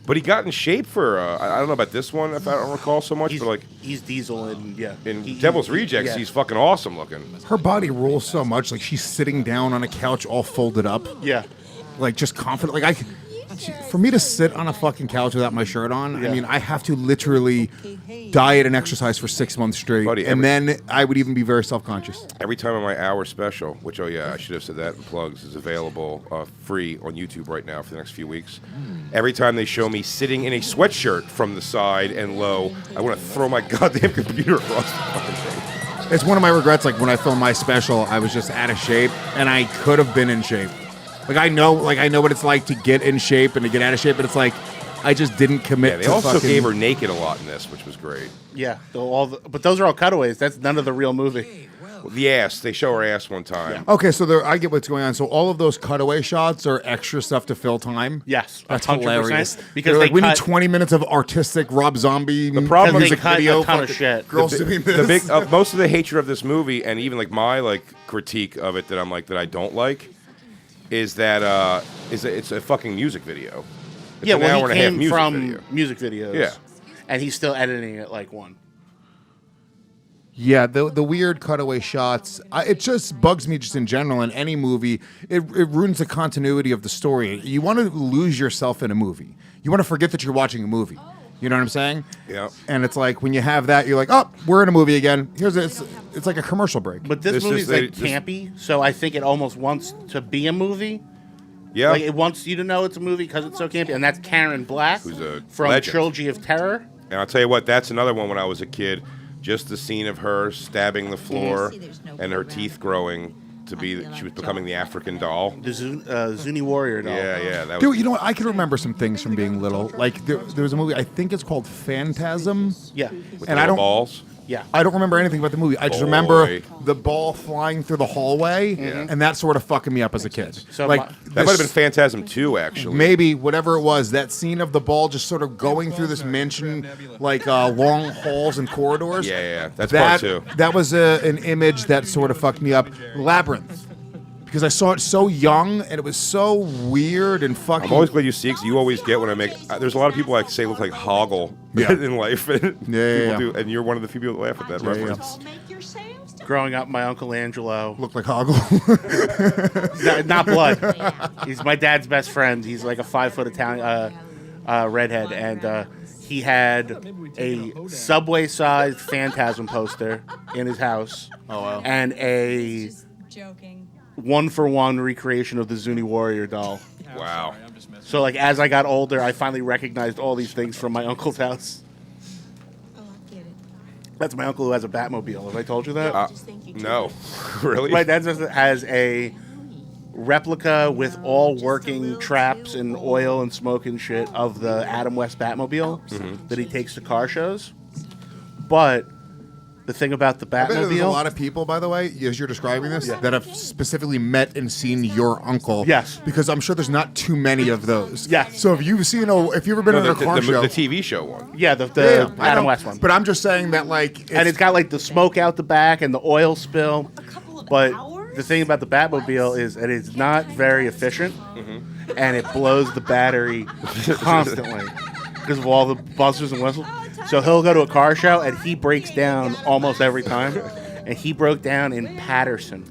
But he got in shape for I don't know about this one if I don't recall so much, but like he's Diesel and in Devil's Rejects, yeah. he's fucking awesome looking. Her body rolls so much, like she's sitting down on a couch all folded up. Yeah. Like just confident. Like for me to sit on a fucking couch without my shirt on, Yeah. I mean, I have to literally diet and exercise for 6 months straight, Buddy, and then I would even be very self-conscious. Every time on my hour special, which I should have said that in plugs, is available free on YouTube right now for the next few weeks. Every time they show me sitting in a sweatshirt from the side and low, I want to throw my goddamn computer across the fucking thing. It's one of my regrets. Like when I filmed my special, I was just out of shape, and I could have been in shape. Like I know what it's like to get in shape and to get out of shape, but it's like I just didn't commit. Yeah, they to also fucking... gave her naked a lot in this, which was great. Yeah, but those are all cutaways. That's none of the real movie. The ass, they show her ass one time. Okay, so I get what's going on. So all of those cutaway shots are extra stuff to fill time. Yes, That's 100%, hilarious. because we need cut- 20 minutes of artistic Rob Zombie problem is music they cut video. a ton of fucking shit. Girls doing this. Most of the hatred of this movie, and even like my critique of it that I don't like, is that it's a fucking music video. It's Yeah, an well, hour he and a half came music from video. music videos. Yeah. And he's still editing it like one. Yeah, the weird cutaway shots. It just bugs me just in general in any movie. It ruins the continuity of the story. You want to lose yourself in a movie. You want to forget that you're watching a movie. You know what I'm saying? Yeah. And it's like when you have that, you're like, oh, we're in a movie again. It's like a commercial break. But this movie's campy, so I think it almost wants to be a movie. Yeah. Like it wants you to know it's a movie because it's so campy. And that's Karen Black, Who's a from legend. Trilogy of Terror. And I'll tell you what, that's another one when I was a kid. Just the scene of her stabbing the floor and her teeth growing to be that she was becoming the African doll. The Zuni Warrior doll. Yeah. That was Dude, you know what? I can remember some things from being little. Like there was a movie, I think it's called Phantasm. Yeah. with And the I don't balls. Yeah. I don't remember anything about the movie. I just Boy. remember the ball flying through the hallway, and that sort of fucking me up as a kid. So like That might have been Phantasm 2, actually. maybe whatever it was. That scene of the ball just sort of going through this mansion, like long halls and corridors. Yeah. That's That part 2. that was an image that sort of fucked me up. Labyrinth. Because I saw it so young and it was so weird and fucking. I'm always glad you see it, because you always get when I make. There's a lot of people I say look like Hoggle in life. Yeah. Do, and you're one of the few people that laugh at that reference. Growing up, my Uncle Angelo looked like Hoggle. not blood. He's my dad's best friend. He's like a 5-foot Italian redhead, and he had a Subway-sized Phantasm poster in his house. Oh wow! And a Joking. 1-for-1 recreation of the Zuni Warrior doll. Wow. So like as I got older, I finally recognized all these things from my uncle's house. Oh, I get it. That's my uncle who has a Batmobile. Have I told you that? No. Really? My dad has a replica with all working traps and oil and smoke and shit of the Adam West Batmobile that he takes to car shows. But the thing about the I bet there's a Batmobile... lot of people, by the way, as you're describing this, that have specifically met and seen your uncle. Yes. Because I'm sure there's not too many of those. Yes. So if you've ever been in a car show... The TV show one. Yeah, the I Adam know, West one. But I'm just saying that, like... And it's got like the smoke out the back and the oil spill. But the thing about the Batmobile is that it's not very efficient, and it blows the battery constantly because of all the buzzers and whistles. So he'll go to a car show and he breaks down almost every time. And he broke down in Patterson.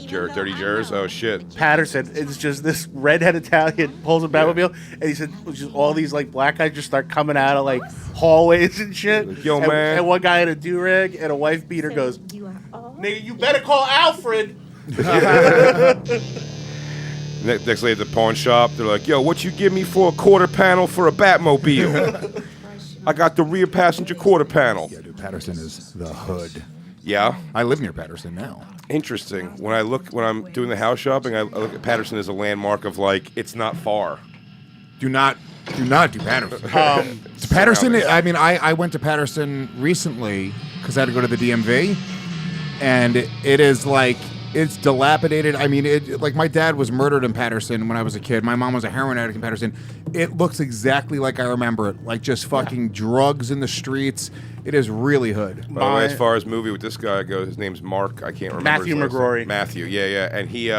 Dirty Jers? Oh, shit. Patterson. It's just this redhead Italian pulls a Batmobile, and he said, just all these like black guys just start coming out of like hallways and shit. Yo, and, man. And one guy in a do-rag and a wife beater goes, "Nigga, you better call Alfred." Next lady at the pawn shop, they're like, yo, what you give me for a quarter panel for a Batmobile? I got the rear passenger quarter panel. Yeah, dude, Patterson is the hood. Yeah? I live near Patterson now. Interesting. When I'm doing the house shopping, I look at Patterson as a landmark of like, it's not far. Do not do Patterson. Patterson, I mean, I went to Patterson recently because I had to go to the DMV, and it is like, it's dilapidated. I mean, like my dad was murdered in Patterson when I was a kid. My mom was a heroin addict in Patterson. It looks exactly like I remember it, like just fucking drugs in the streets. It is really hood. By the way, as far as movie with this guy goes, his name's Mark. I can't remember. Matthew his last name. McGrory. Matthew, yeah. And he,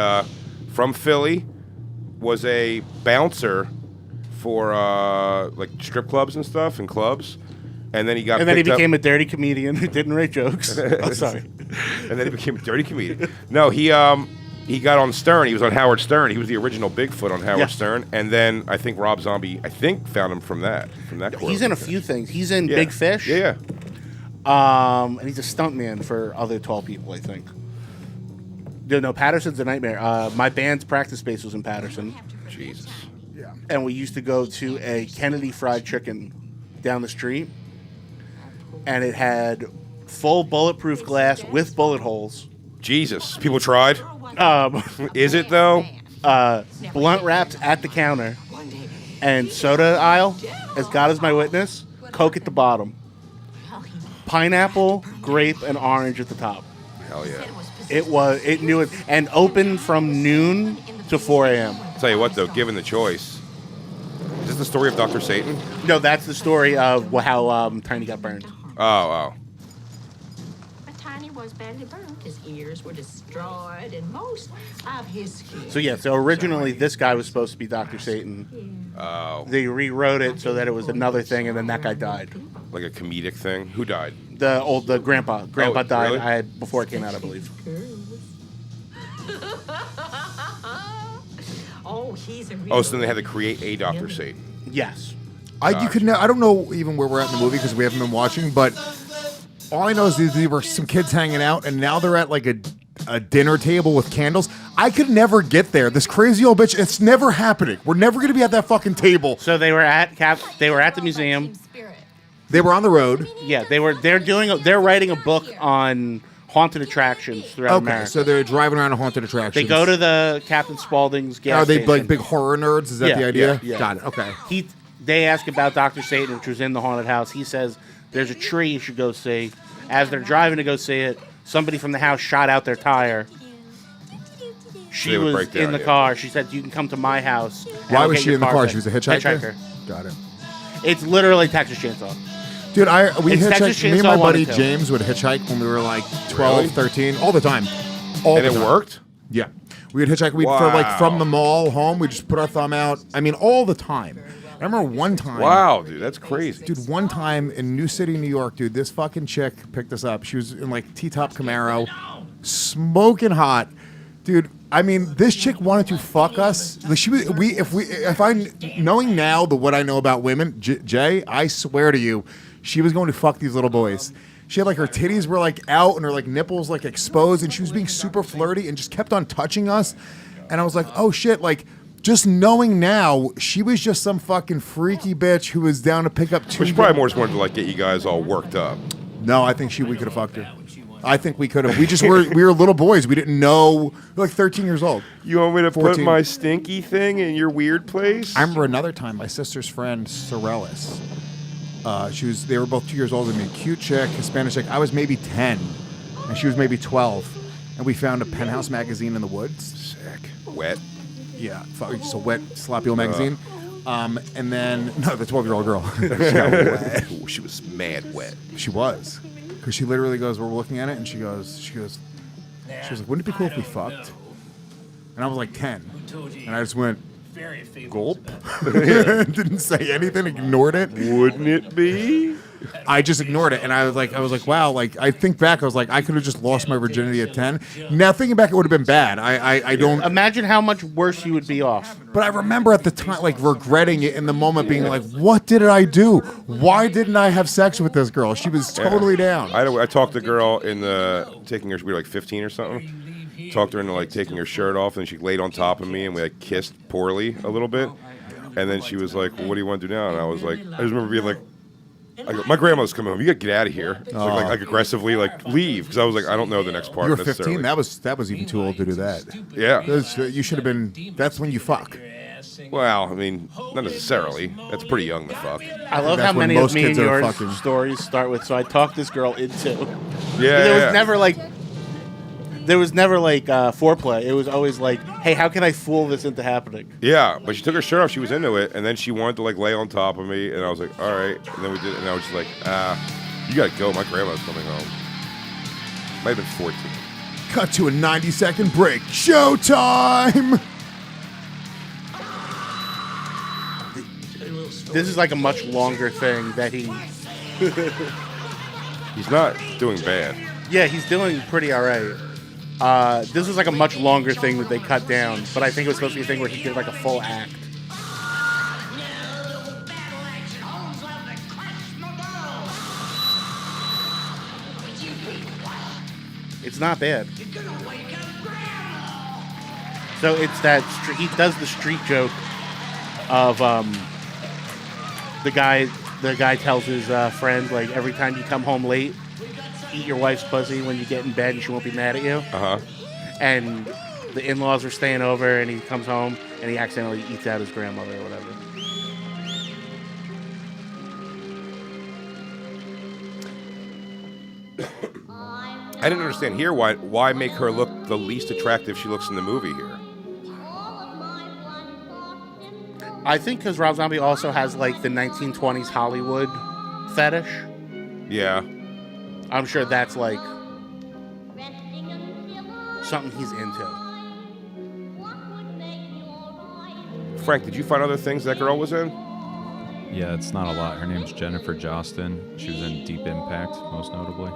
from Philly, was a bouncer for like strip clubs and stuff and clubs. And then he got And then he picked up- became a dirty comedian who didn't write jokes. Oh, sorry. And then he became a dirty comedian. No, he got on Stern. He was on Howard Stern. He was the original Bigfoot on Howard Stern. And then I think Rob Zombie, found him from that. He's in a few things. He's in Big Fish. Yeah. And he's a stuntman for other tall people, I think. No, Patterson's a nightmare. My band's practice space was in Patterson. Jesus. Yeah. And we used to go to a Kennedy Fried Chicken down the street. And it had full bulletproof glass with bullet holes. Jesus. People tried? Is it, though? Blunt wraps at the counter. And soda aisle, as God is my witness, Coke at the bottom. Pineapple, grape, and orange at the top. Hell yeah. It knew it. And open from noon to 4 a.m. Tell you what, though, given the choice, is this the story of Dr. Satan? No, that's the story of how Tiny got burned. Oh. But Tiny was badly burned. His ears were destroyed and most of his skin. So originally this guy was supposed to be Dr. Satan. Oh. They rewrote it so that it was another thing, and then that guy died. Like a comedic thing? Who died? The grandpa. Grandpa died. Really? Before it came out, I believe. So then they had to create a Dr. Satan. Yes. I don't know even where we're at in the movie because we haven't been watching, but all I know is there were some kids hanging out, and now they're at like a dinner table with candles. I could never get there. This crazy old bitch, it's never happening. We're never going to be at that fucking table. So they were at the museum. They were on the road. Yeah, they're writing a book on haunted attractions throughout America. So they're driving around to haunted attractions. They go to the Captain Spaulding's gas station. Are they like big horror nerds? Is that the idea? Yeah. Got it. Okay. They ask about Dr. Satan, which was in the haunted house. He says, there's a tree you should go see. As they're driving to go see it, somebody from the house shot out their tire. She was in the car. She said, you can come to my house. Why was she in the car? She was a hitchhiker? Got it. It's literally Texas Chainsaw. Dude, we hitchhiked. Me and my buddy James would hitchhike when we were like 12, 13, all the time. And it worked? Yeah. We would hitchhike. From the mall home, we'd just put our thumb out. I mean, all the time. I remember one time. Wow, dude, that's crazy. Dude, one time in New City, New York, dude, this fucking chick picked us up. She was in like T-top Camaro, smoking hot. Dude, I mean, this chick wanted to fuck us. Like knowing now what I know about women, Jay, I swear to you, she was going to fuck these little boys. She had like her titties were like out and her like nipples like exposed, and she was being super flirty and just kept on touching us. And I was like, oh shit, like just knowing now, she was just some fucking freaky bitch who was down to pick up two. Which probably more just wanted to like get you guys all worked up. No, I think we could have fucked her. I think we could have. We were little boys. We didn't know. We were like 13 years old. You want me to 14. put my stinky thing in your weird place? I remember another time, my sister's friend, Sorellis. They were both 2 years older than me. Cute chick, Hispanic chick. I was maybe 10, and she was maybe 12. And we found a Penthouse magazine in the woods. Sick. Wet? Yeah, just a wet, sloppy old magazine. And then, no, the 12-year-old girl. She got wet. Ooh, she was mad wet. She was. Because she literally goes, we're looking at it, and she goes, like, wouldn't it be cool if we fucked? And I was like 10. And I just went, gulp. Didn't say anything, ignored it. Wouldn't it be? I just ignored it, and I was like, wow. Like I think back, I was like, I could have just lost my virginity at 10. Now thinking back, it would have been bad. I don't imagine how much worse you would be off. But I remember at the time, like regretting it in the moment, being like, what did I do? Why didn't I have sex with this girl? She was totally down. I talked to a girl in taking her. We were like 15 or something. Talked her into like taking her shirt off, and she laid on top of me, and we like kissed poorly a little bit. And then she was like, well, "What do you want to do now?" And I was like, I just remember being like, "My grandma's coming home. You gotta get out of here." Like aggressively, like leave, because I was like, I don't know the next part. You were 15. That was even too old to do that. Yeah, you should have been. That's when you fuck. Well, I mean, not necessarily. That's pretty young to fuck. I love how many of me and your stories start with. So I talked this girl into. Yeah. There was never like foreplay. It was always like, hey, how can I fool this into happening? Yeah, but she took her shirt off. She was into it, and then she wanted to like lay on top of me, and I was like, all right. And then we did, and I was just like, you gotta go. My grandma's coming home. Might have been 14. Cut to a 90-second break. Showtime. This is like a much longer thing that he. He's not doing bad. Yeah, he's doing pretty all right. This was like a much longer thing that they cut down, but I think it was supposed to be a thing where he did like a full act. It's not bad. So it's that he does the street joke of the guy tells his friend, like, every time you come home late, eat your wife's pussy when you get in bed and she won't be mad at you. And the in-laws are staying over and he comes home and he accidentally eats out his grandmother or whatever. I didn't understand here why make her look the least attractive she looks in the movie here. I think because Rob Zombie also has like the 1920s Hollywood fetish. Yeah. I'm sure that's like something he's into. Frank, did you find other things that girl was in? Yeah, it's not a lot. Her name's Jennifer Jostin. She was in Deep Impact, most notably.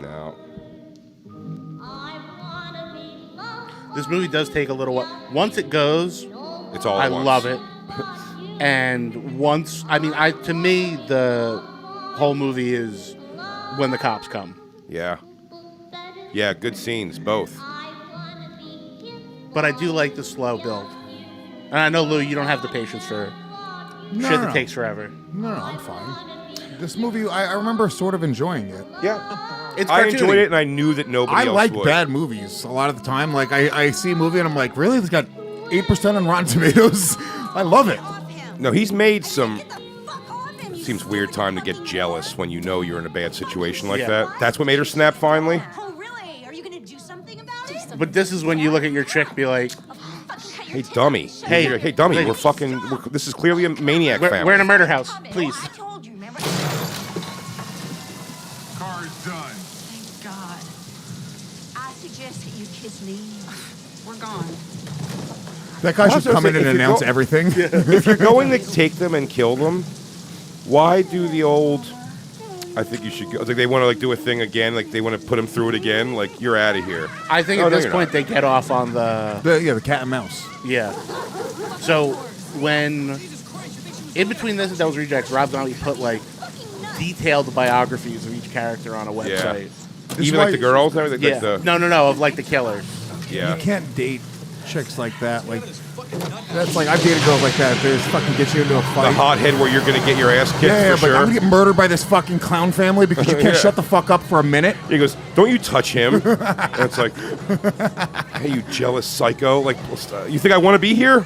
No. This movie does take a little while. Once it goes, it's all I at once. love it. And once, to me, the whole movie is when the cops come. Yeah. Yeah, good scenes, both. But I do like the slow build. And I know, Lou, you don't have the patience for shit that takes forever. No, I'm fine. This movie, I remember sort of enjoying it. Yeah. It's I enjoyed it, and I knew that nobody else like would. bad movies a lot of the time. Like, I see a movie, and I'm like, really? It's got 8% on Rotten Tomatoes? I love it. No, he's made some... Seems weird time to get jealous when you know you're in a bad situation like that. That's what made her snap finally. Oh, really? Are you going to do something about it? But this is when you look at your chick and be like... Hey, dummy. Hey, dummy, this is clearly a maniac family. We're in a murder house. Please. I told you, remember? Car's done. Thank God. I suggest that you kids leave. We're gone. That guy should come in and announce everything. If you're going to take them and kill them, why do the old... I think you should go. It's like they want to like do a thing again. Like they want to put him through it again. Like, you're out of here. I think at this point they get off on the cat and mouse. Yeah. So when in between this and Devil's Rejects, Rob Zombie put like detailed biographies of each character on a website. Yeah. Even like the girls and everything. Yeah. Like No, of like the killers. Yeah. You can't date chicks like that. Like that's like I've dated girls like that. They just fucking get you into a fight. The hothead where you're gonna get your ass kicked. Yeah, for but sure. I'm gonna get murdered by this fucking clown family because you can't shut the fuck up for a minute. He goes, "Don't you touch him?" And it's like, "Hey, you jealous psycho! Like, you think I want to be here?"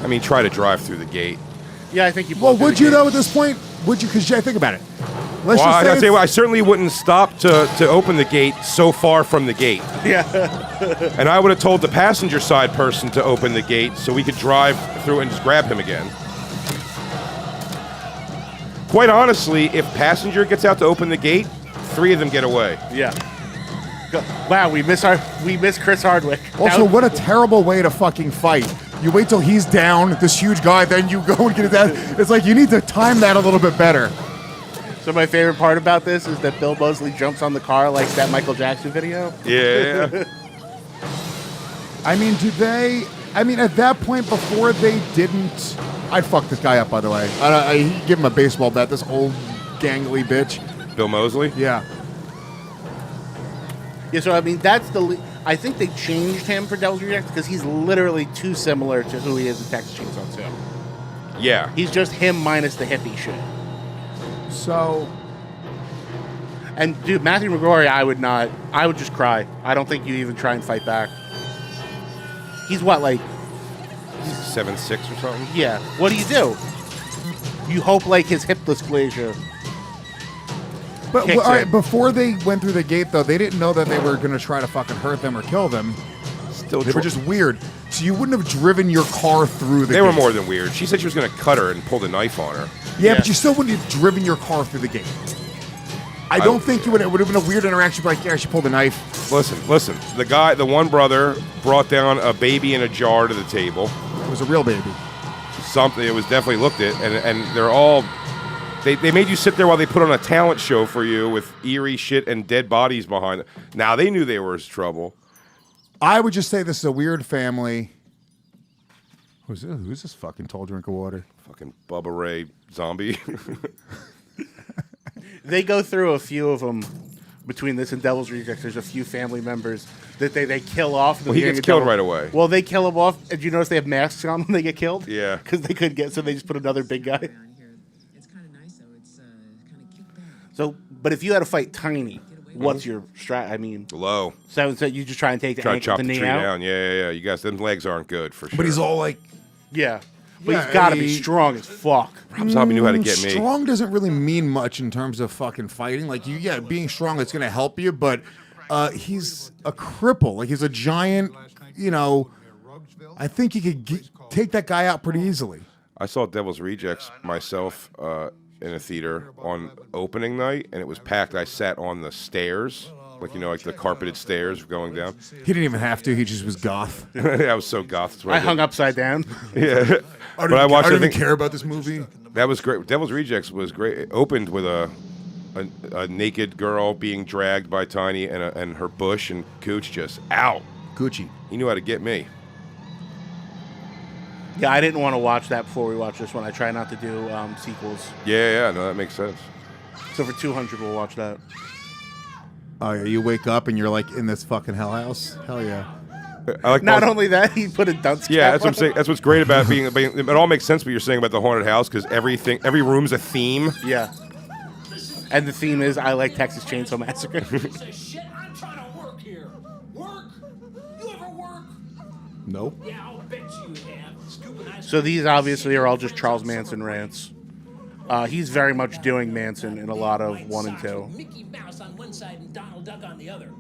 I mean, try to drive through the gate. Yeah, I think you. Well, would you though at this point? Would you? Because think about it. Well, I say, I certainly wouldn't stop to open the gate so far from the gate. Yeah. And I would have told the passenger side person to open the gate so we could drive through and just grab him again. Quite honestly, if passenger gets out to open the gate, 3 of them get away. Yeah. Wow, we miss Chris Hardwick. Also, what a terrible way to fucking fight. You wait till he's down, this huge guy, then you go and get it down. It's like you need to time that a little bit better. So my favorite part about this is that Bill Moseley jumps on the car like that Michael Jackson video. Yeah. I mean, at that point before they didn't... I'd fuck this guy up, by the way. I'd give him a baseball bat, this old gangly bitch. Bill Moseley? Yeah. Yeah, so I mean, I think they changed him for Devil's Rejects because he's literally too similar to who he is in Texas Chainsaw 2. Yeah. He's just him minus the hippie shit. So... And, dude, Matthew McGrory, I would just cry. I don't think you even try and fight back. He's what, like... 7'6" or something? Yeah. What do? You hope, like, his hip dysplasia. But all right, before they went through the gate, though, they didn't know that they were going to try to fucking hurt them or kill them. They were just weird. So you wouldn't have driven your car through the gate. They were more than weird. She said she was going to cut her and pulled a knife on her. Yeah, but you still wouldn't have driven your car through the gate. I don't think it would have been a weird interaction, like, yeah, she pulled a knife. Listen. The one brother brought down a baby in a jar to the table. It was a real baby. Something. It was definitely looked at, and they're all... They made you sit there while they put on a talent show for you with eerie shit and dead bodies behind it. Now, they knew they were in trouble. I would just say this is a weird family. Who's this fucking tall drink of water? Fucking Bubba Ray zombie. They go through a few of them between this and Devil's Rejects. There's a few family members that they kill off. Well, he gets killed right away. Well, they kill him off. Did you notice they have masks on when they get killed? Yeah. Because they couldn't get, so they just put another big guy. So, but if you had to fight Tiny, what's your strat? I mean, low. So you just try and take try to chop the knee tree out? down. Yeah. You guys, them legs aren't good for sure. But he's all like, yeah. But he's got to be strong as fuck. Rob Zombie knew how to get me. Strong doesn't really mean much in terms of fucking fighting. Like, being strong, it's going to help you, but he's a cripple. Like, he's a giant, I think he could take that guy out pretty easily. I saw Devil's Rejects myself in a theater on opening night, and it was packed. I sat on the stairs, like the carpeted stairs going down. He didn't even have to. He just was goth. I was so goth. That's what I hung upside down. Yeah. I don't even care about this movie. That was great. Devil's Rejects was great. It opened with a naked girl being dragged by Tiny and her bush and Cooch just out. Gucci. He knew how to get me. Yeah, I didn't want to watch that before we watched this one. I try not to do sequels. Yeah, no, that makes sense. So for 200, we'll watch that. Oh, yeah, you wake up and you're like in this fucking hell house? Hell yeah. I like Not only that, he put a dunce cap Yeah, that's what I'm on. saying. That's what's great about being. It all makes sense what you're saying about the haunted house because every room's a theme. Yeah. And the theme is I like Texas Chainsaw Massacre. Shit, I'm trying to work here. Work? You ever work? Nope. Yeah, I'll bet you have. Scooping ice So these obviously are all just Charles Manson rants. He's very much doing Manson in a lot of 1 and 2. Mickey Mouse on one side and Donald Duck on the other.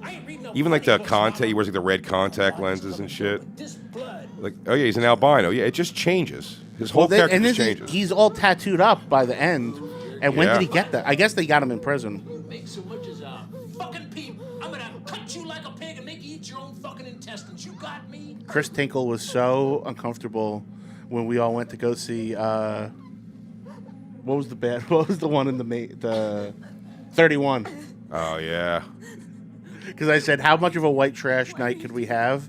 I ain't reading no Even like the funny books contact, about he wears like the red contact lenses and shit. this blood. Like, oh yeah, he's an albino. Yeah, it just changes. His whole character just changes. He's all tattooed up by the end. And when Yeah. did he get that? I guess they got him in prison. Make so much as a fucking peep. I'm gonna cut you like a pig and make you eat your own fucking intestines. You got me? Chris Tinkle was so uncomfortable when we all went to go see what was the one in the 31? Oh yeah. Because I said, how much of a white trash night could we have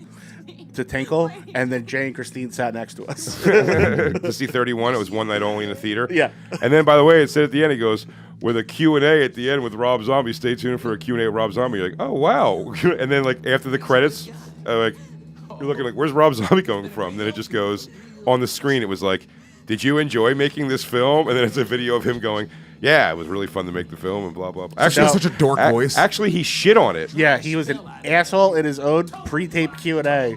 to Tinkle? And then Jay and Christine sat next to us. To see 31, it was one night only in the theater. Yeah. And then, by the way, it said at the end, he goes, with a Q&A at the end with Rob Zombie. Stay tuned for a Q&A with Rob Zombie. You're like, oh, wow. And then, like, after the credits, you're looking like, where's Rob Zombie coming from? Then it just goes, on the screen, it was like, did you enjoy making this film? And then it's a video of him going, yeah, it was really fun to make the film and blah, blah, blah. Actually, such a dork voice. Actually, he shit on it. Yeah, he was an asshole in his own pre-taped Q&A.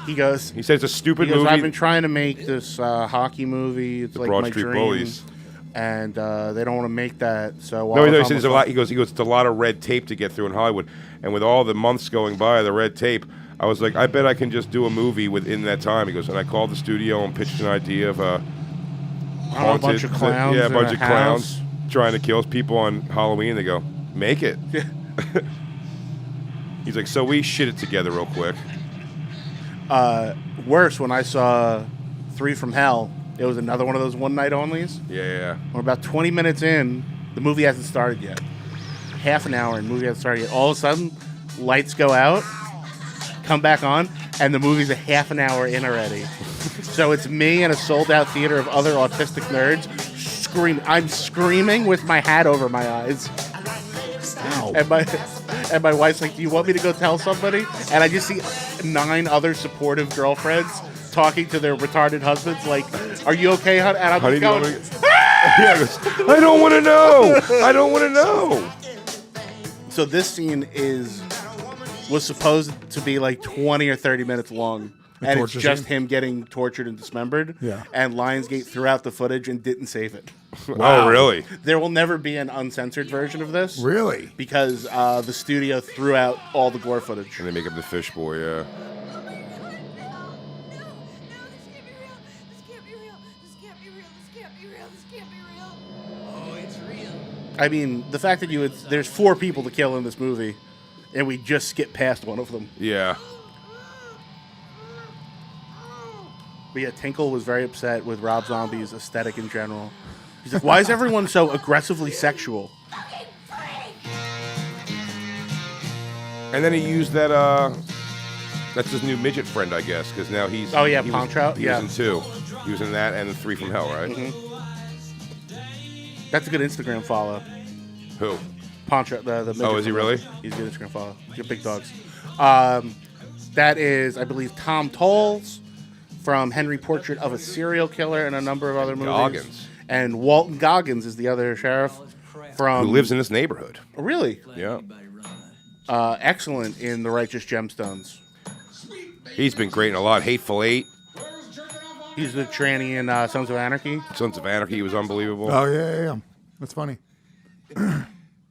He goes... He said it's a stupid movie. movie. I've been trying to make this hockey movie. It's The like Broad my Street dream. Bullies. And they don't want to make that. So No, he said there's a lot. He goes, it's a lot of red tape to get through in Hollywood. And with all the months going by, the red tape, I was like, I bet I can just do a movie within that time. He goes, and I called the studio and pitched an idea of a bunch of clowns. Yeah, a in bunch of clowns house. trying to kill people on Halloween. They go, make it. He's like, so we shit it together real quick. worse when I saw 3 from Hell. It was another one of those one night onlys. Yeah. We're about 20 minutes in. The movie hasn't started yet. Half an hour and the movie hasn't started yet. All of a sudden, lights go out, come back on, and the movie's a half an hour in already. So it's me and a sold-out theater of other autistic nerds screaming. I'm screaming with my hat over my eyes. Ow. And my wife's like, do you want me to go tell somebody? And I just see 9 other supportive girlfriends talking to their retarded husbands like, are you okay, hon? And I'm just going, I don't want to know. I don't want to know. So this scene was supposed to be like 20 or 30 minutes long. And it's just him getting tortured and dismembered. Yeah. And Lionsgate threw out the footage and didn't save it. Wow. Oh, really? There will never be an uncensored version of this. Really? Because the studio threw out all the gore footage. And they make up the fish boy, yeah. I mean, the fact that there's 4 people to kill in this movie, and we just skip past one of them. Yeah. But yeah, Tinkle was very upset with Rob Zombie's aesthetic in general. He's like, why is everyone so aggressively sexual? And then he used that, that's his new midget friend, I guess, because now he's... Oh, yeah, he Poncho? He was in 2. He was in that and the 3 from Hell, right? Mm-hmm. That's a good Instagram follow. Who? Poncho, the midget. Oh, is he really? He's a good Instagram follow. He's got big dogs. That is, I believe, Tom Tolles from Henry Portrait of a Serial Killer and a number of other movies. Goggins. And Walton Goggins is the other sheriff from... Who lives in this neighborhood. Oh, really? Yeah. Excellent in The Righteous Gemstones. He's been great in a lot. Hateful Eight. He's the tranny in Sons of Anarchy. Sons of Anarchy was unbelievable. Oh, yeah. That's funny.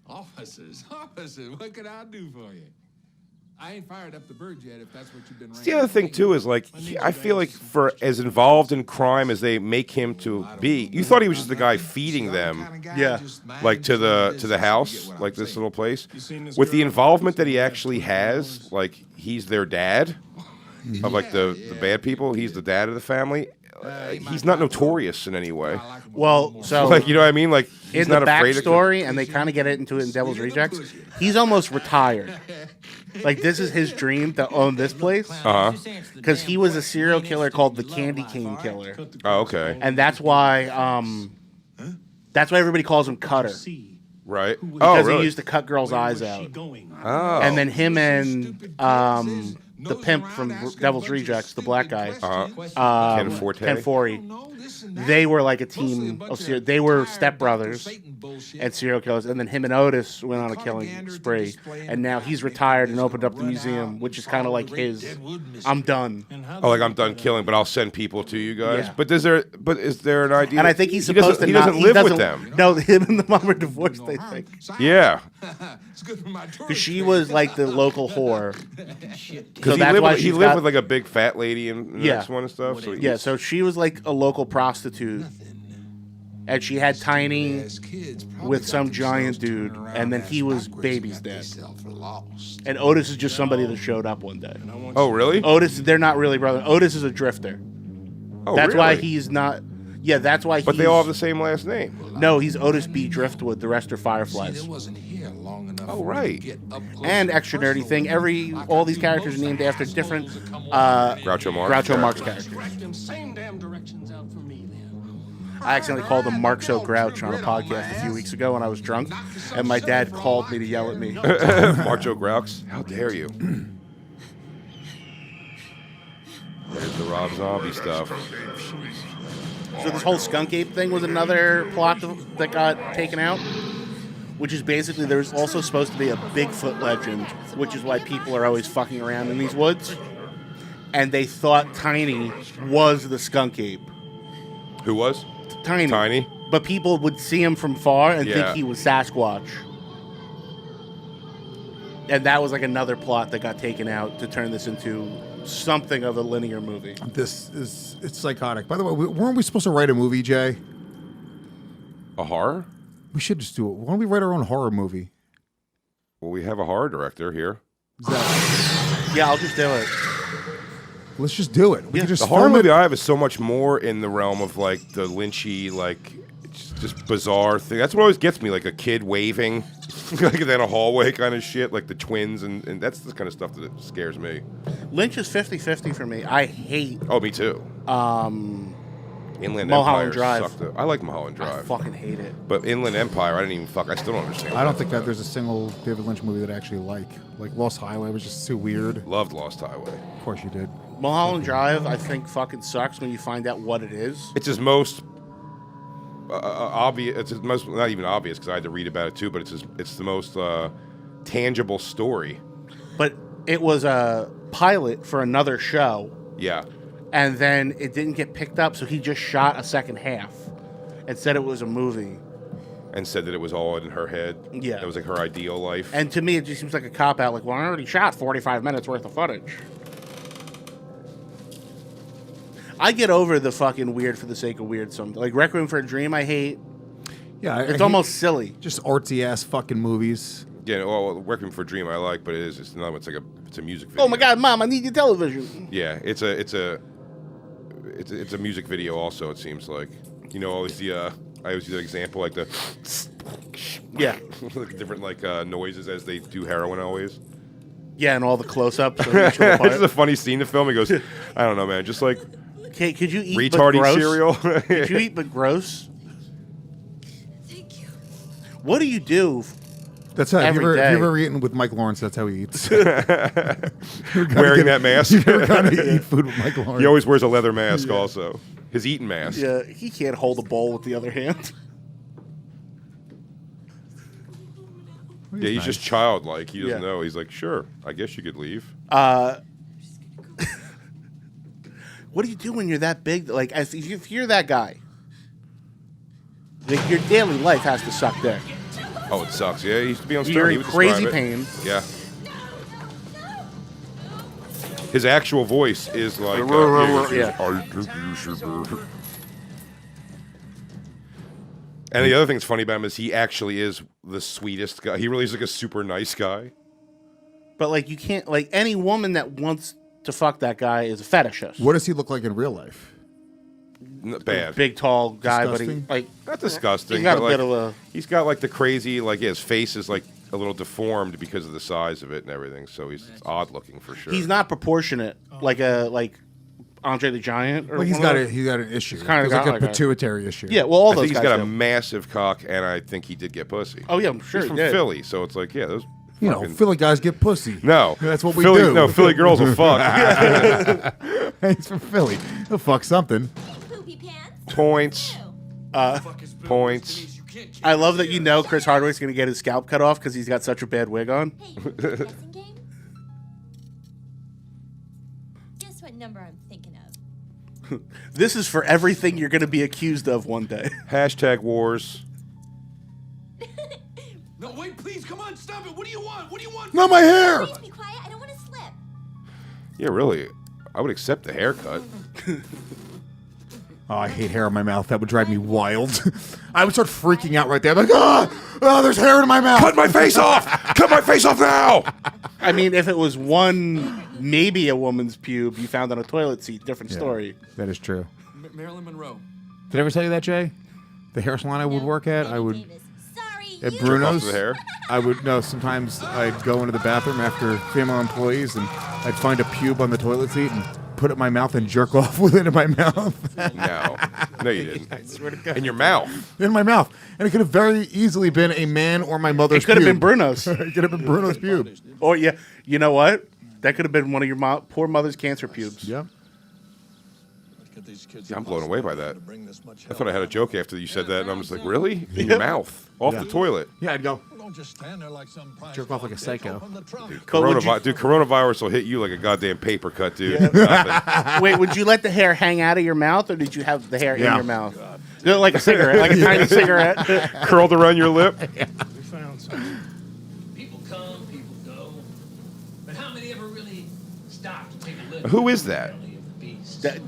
Officers, what can I do for you? I ain't fired up the bird yet, if that's what you've been... The other thing, too, is, like, I feel like for as involved in crime as they make him to be, you thought he was just the guy feeding them, like, to the house, like this little place. With the involvement that he actually has, like, he's their dad, of, like, the bad people. He's the dad of the family. He's not notorious in any way. Well, so... Like, you know what I mean? Like, he's in the not afraid of... backstory, and they kind of get into it in Devil's Rejects, he's almost retired. Like, this is his dream to own this place. Uh-huh. Because he was a serial killer called the Candy Cane Killer. Oh, okay. And that's why everybody calls him Cutter. Right. Because really? he used to cut girls' eyes out. Oh. And then him and the pimp from Devil's Rejects, the black guy, Ken Forte. Ken Forey, they were like a team of they were stepbrothers and serial killers, and then him and Otis went on a killing spree, and now he's retired and opened up the museum, which is kind of like his I'm done. Oh, like I'm done killing, but I'll send people to you guys. Yeah. But is there an idea? And I think he's supposed to he not doesn't live with them. No, him and the mom are divorced, I think. Yeah. Because she was like the local whore. Because he lived with like a big fat lady in the next one and stuff. So so she was like a local prostitute, and she had Tiny with some giant dude, and then he was baby's dad. And Otis is just somebody that showed up one day. Oh, really? Otis, they're not really brothers. Otis is a drifter. Oh, that's really? why he's not. Yeah, that's why. But they all have the same last name. No, he's Otis B. Driftwood. The rest are Fireflies. Oh, right. And extra nerdy thing, all these characters are named after different Groucho Marx characters. I accidentally called him Marxo Grouch on a podcast a few weeks ago when I was drunk, and my dad called me to yell at me. Marxo Grouch? How dare you? There's the Rob Zombie stuff. So this whole skunk ape thing was another plot that got taken out, which is basically there's also supposed to be a Bigfoot legend, which is why people are always fucking around in these woods. And they thought Tiny was the skunk ape. Who was? Tiny. But people would see him from far and think he was Sasquatch. And that was like another plot that got taken out to turn this into something of a linear movie. It's psychotic. By the way, weren't we supposed to write a movie, Jay? A horror? We should just do it. Why don't we write our own horror movie? Well, we have a horror director here. Yeah, I'll just do it. let's just do it. We can just The horror film movie it. I have is so much more in the realm of like the Lynchy, like just bizarre thing. That's what always gets me, like a kid waving, like down a hallway kind of shit, like the twins, and that's the kind of stuff that scares me. Lynch is 50-50 for me. I hate. Oh, me too. Inland Mulholland Empire Drive. sucked. I like Mulholland Drive. I fucking hate it. But Inland Empire, I didn't even I still don't understand. I don't think that there's a single David Lynch movie that I actually like. Like Lost Highway was just too weird. Loved Lost Highway. Of course you did. Mulholland Drive, I think, fucking sucks when you find out what it is. It's his most obvious. It's his most not even obvious because I had to read about it too. But it's the most tangible story. But it was a pilot for another show. Yeah. And then it didn't get picked up, so he just shot a second half and said it was a movie. And said that it was all in her head. Yeah. It was like her ideal life. And to me, it just seems like a cop-out. Like, well, I already shot 45 minutes worth of footage. I get over the fucking weird for the sake of weird. Like Requiem for a Dream, I hate. Yeah, it's almost silly. Just artsy-ass fucking movies. Yeah, well, Requiem for a Dream I like, but it's another one. It's a music video. Oh my God, Mom, I need your television. Yeah, it's a music video also. It seems like, you know, always I always use that example like the yeah, like different like noises as they do heroin always. Yeah, and all the close-ups. This is a funny scene in the film. He goes, I don't know, man, just like okay, could you eat retarding but gross? cereal? Could you eat but gross? What do you do? That's how. Have you day? ever eaten with Mike Lawrence? That's how he eats. Wearing that mask. You're gonna eat food with Mike Lawrence. He always wears a leather mask. Also, his eating mask. Yeah, he can't hold a bowl with the other hand. Yeah, he's just childlike. He doesn't Yeah. know. He's like, sure, I guess you could leave. What do you do when you're that big? Like, if you're that guy, like your daily life has to suck dick. Oh, it sucks. Yeah, he used to be on Stern. You're He in would crazy describe it. pain. Yeah. His actual voice is like, Yeah. I think you should. And the other thing that's funny about him is he actually is the sweetest guy. He really is like a super nice guy. But like, you can't like any woman that wants to fuck that guy is a fetishist. What does he look like in real life? Bad. Big tall guy, Disgusting? but he like Not disgusting. He's got but a like, bit of a. He's got like the crazy, like his face is like a little deformed because of the size of it and everything. So he's odd looking for sure. He's not proportionate like Andre the Giant. Or Well, he's one got of an issue. kinda He's got like a like a- pituitary issue. Yeah, well, all I those think he's guys got a do. massive cock, and I think he did get pussy. Oh yeah, I'm sure He's he from did. Philly, so it's like, yeah, those. You know, Philly guys get pussy. No, That's what we Philly, do. No, Philly girls will fuck. He's from Philly. He'll fuck something. Points. Points. I love that you know Chris Hardwick's going to get his scalp cut off because he's got such a bad wig on. Guess what number I'm thinking of? This is for everything you're going to be accused of one day. Hashtag wars. No, wait, please, come on, stop it. What do you want? What do you want? Not my hair. Please be quiet. I don't want to slip. Yeah, really. I would accept the haircut. Oh, I hate hair in my mouth. That would drive me wild. I would start freaking out right there. Like, there's hair in my mouth. Cut my face off! Cut my face off now! I mean, if it was one, maybe a woman's pube you found on a toilet seat, different story. That is true. Marilyn Monroe. Did I ever tell you that, Jay? The hair salon I would work at, I would at Jerk Bruno's. off the hair? I would no. Sometimes I'd go into the bathroom after female employees, and I'd find a pube on the toilet seat and put it in my mouth and jerk off with it in my mouth. No, you didn't. I swear to God. In your mouth. In my mouth, and it could have very easily been a man or my mother's. It could have been pube. Bruno's. It could have been Bruno's pube. Or yeah, you know what? That could have been one of your poor mother's cancer pubes. Yep. Yeah, I'm blown away by that. I thought I had a joke after you said that, and I'm just like, really? In your mouth? Off the toilet? Yeah, I'd go. Don't just stand there like some Jerk off like a psycho. Coronavirus will hit you like a goddamn paper cut, dude. Wait, would you let the hair hang out of your mouth, or did you have the hair in Yeah. your mouth? Like a cigarette, like a tiny cigarette. Curled around your lip? We found something. People come, people go. But how many ever really stop to take a look? Who is that?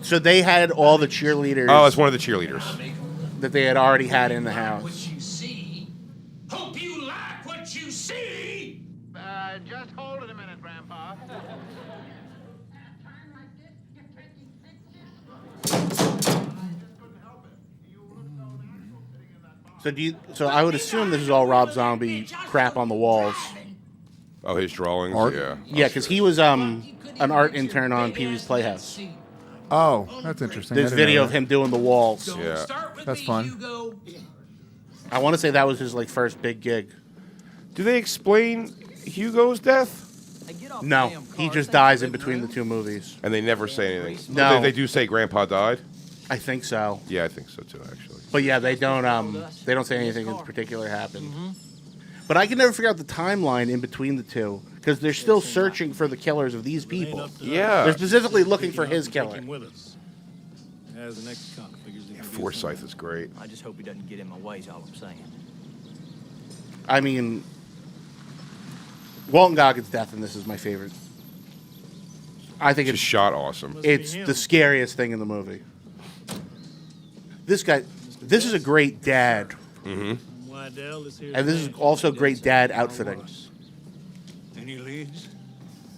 So they had all the cheerleaders. Oh, it's one of the cheerleaders. That they had already had in the house. What you see. Hope you like what you see. Just hold it a minute, Grandpa. So I would assume this is all Rob Zombie crap on the walls. Oh, his drawings? Art? Yeah. Yeah, because he was an art intern on Pee-wee's Playhouse. Oh, that's interesting. There's video of him doing the walls. Yeah. That's fun. I want to say that was his first big gig. Do they explain Hugo's death? No, he just dies in between the two movies. And they never say anything. No. They do say Grandpa died? I think so. Yeah, I think so too, actually. But yeah, they don't say anything in particular happened. But I can never figure out the timeline in between the two because they're still searching for the killers of these people. Yeah. They're specifically looking for his killer. Forsyth is great. I just hope he doesn't get in my way, is all I'm saying. I mean, Walton Goggins' death in this is my favorite. I think It's shot awesome. It's the scariest thing in the movie. This is a great dad. Mm-hmm. And this is also great dad outfitting. Any leads?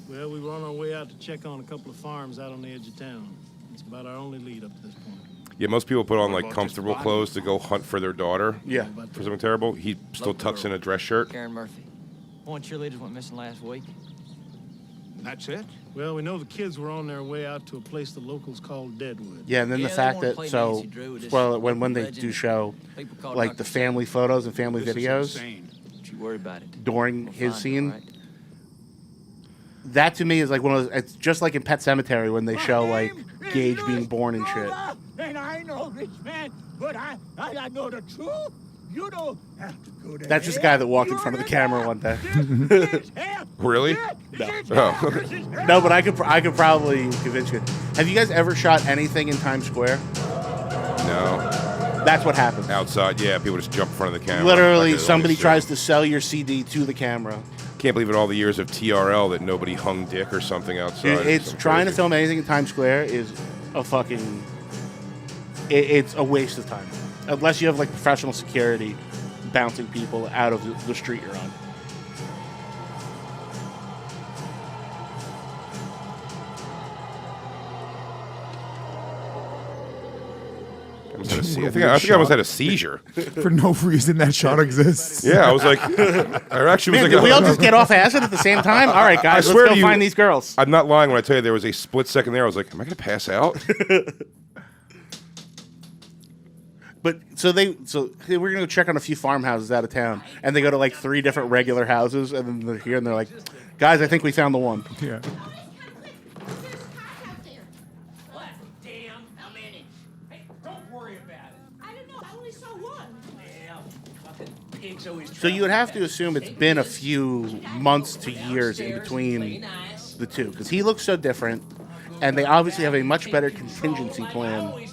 Well, we were on our way out to check on a couple of farms out on the edge of town. It's about our only lead up to this point. Yeah, most people put on comfortable clothes to go hunt for their daughter. Yeah. For something terrible. He still tucks in a dress shirt. Karen Murphy. One cheerleaders went missing last week. That's it? Well, we know the kids were on their way out to a place the locals call Deadwood. Yeah, and then the fact that when they do show the family photos and family videos Don't you worry about it. during his scene, that to me is one of those. It's just like in Pet Sematary when they show Gage being born and shit. And I know this man, but I know the truth. You don't have to go to That's just a guy that walked in front of the camera one day. Really? No. Oh. No, but I could probably convince you. Have you guys ever shot anything in Times Square? No. That's what happens. Outside, yeah, people just jump in front of the camera. Literally, somebody tries to sell your CD to the camera. Can't believe in all the years of TRL that nobody hung dick or something outside. It's trying to film anything in Times Square is a fucking. It's a waste of time. Unless you have professional security bouncing people out of the street you're on. I think I almost had a seizure. For no reason, that shot exists. Yeah, I was like, I actually was Did we all just get off acid at the same time? All right, guys, let's go find these girls. I'm not lying when I tell you there was a split second there. I was like, am I going to pass out? But so we're gonna go check on a few farmhouses out of town, and they go to 3 different regular houses, and then they're here and they're like, guys, I think we found the one. Yeah. So you would have to assume it's been a few months to years in between the two, because he looks so different, and they obviously have a much better contingency plan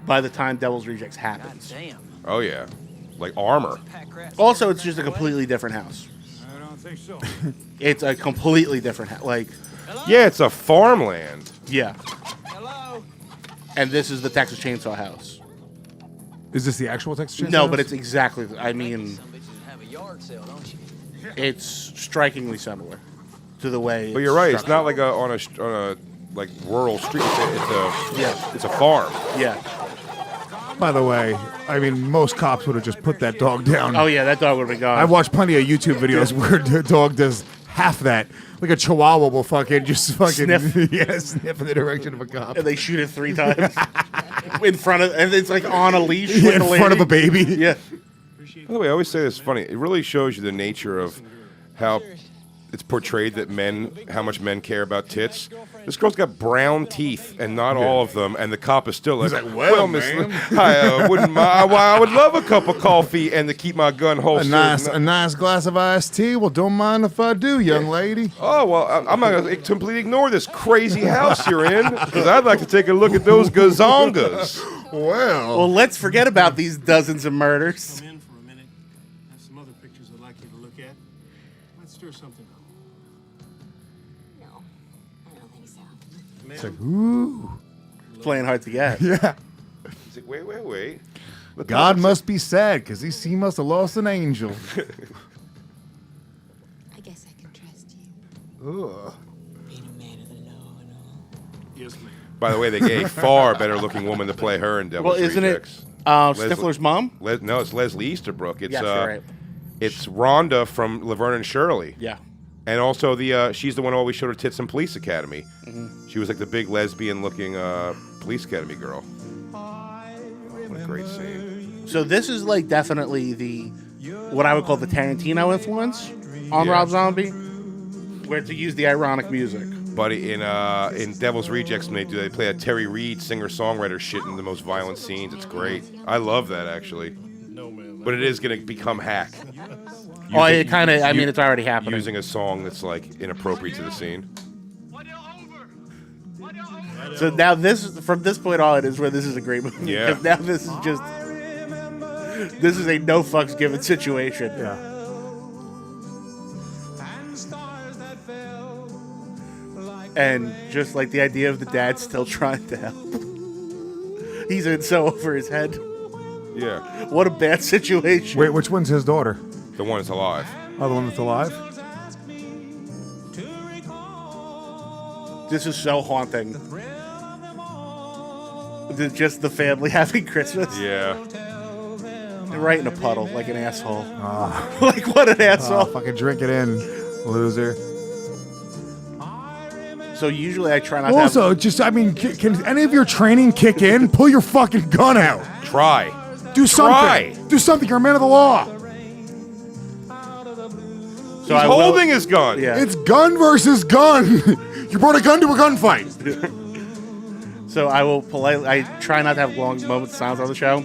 by the time Devil's Rejects happens. Oh, yeah. Like armor. Also, it's just a completely different house. I don't think so. It's a completely different house. Yeah, it's a farmland. Yeah. And this is the Texas Chainsaw House. Is this the actual Texas Chainsaw No, House? but it's exactly. I mean, it's strikingly similar to the way. But you're right. It's not on a rural street. It's a farm. Yeah. By the way, I mean, most cops would have just put that dog down. Oh, yeah, that dog would have been gone. I've watched plenty of YouTube videos where the dog does half that. Like a chihuahua will sniff in the direction of a cop. And they shoot it 3 times in front of, and it's on a leash. Yeah, in front of a baby. Yeah. By the way, I always say this is funny. It really shows you the nature of how it's portrayed that how much men care about tits. This girl's got brown teeth, and not all of them, and the cop is still like, well, Miss, I wouldn't mind. I would love a cup of coffee and to keep my gun holstered. A nice glass of iced tea. Well, don't mind if I do, young lady. Oh, well, I'm not going to completely ignore this crazy house you're in, because I'd like to take a look at those gazongas. Well, let's forget about these dozens of murders. Come in for a minute. I have some other pictures I'd like you to look at. Let's stir something up. It's like, ooh. Playing hard to get. Yeah. He's like, wait. God must be sad because he must have lost an angel. I guess I can trust you. Ugh. Being a man of the law and all. Yes, ma'am. By the way, they get a far better looking woman to play her in Devil's Rejects. Stifler's mom? No, it's Leslie Easterbrook. It's, yes, you're right. It's Rhonda from Laverne and Shirley. Yeah. And also she's the one who always showed her tits in Police Academy. Mm-hmm. She was like the big lesbian-looking Police Academy girl. What a great scene. So this is like definitely what I would call the Tarantino influence on Rob Zombie, where to use the ironic music. But in Devil's Rejects, when they play a Terry Reid singer-songwriter shit in the most violent scenes. It's great. I love that, actually. But it is going to become hack. It kind of, it's already happening. Using a song that's, like, inappropriate to the scene. So now from this point on, is where this is a great movie. Yeah. Because now this is a no fucks given situation. Yeah. And just like the idea of the dad still trying to help. He's in so over his head. Yeah. What a bad situation. Wait, which one's his daughter? The one that's alive. Oh, the one that's alive? This is so haunting. Just the family having Christmas. Yeah. They're right in a puddle like an asshole. Like, what an asshole. Fucking drink it in, loser. So usually I try not Also, to can any of your training kick in? Pull your fucking gun out. Try. Do something. Do something. You're a man of the law. So He's holding his gun. Yeah. It's gun versus gun. You brought a gun to a gunfight. So I will I try not to have long moments of silence on the show.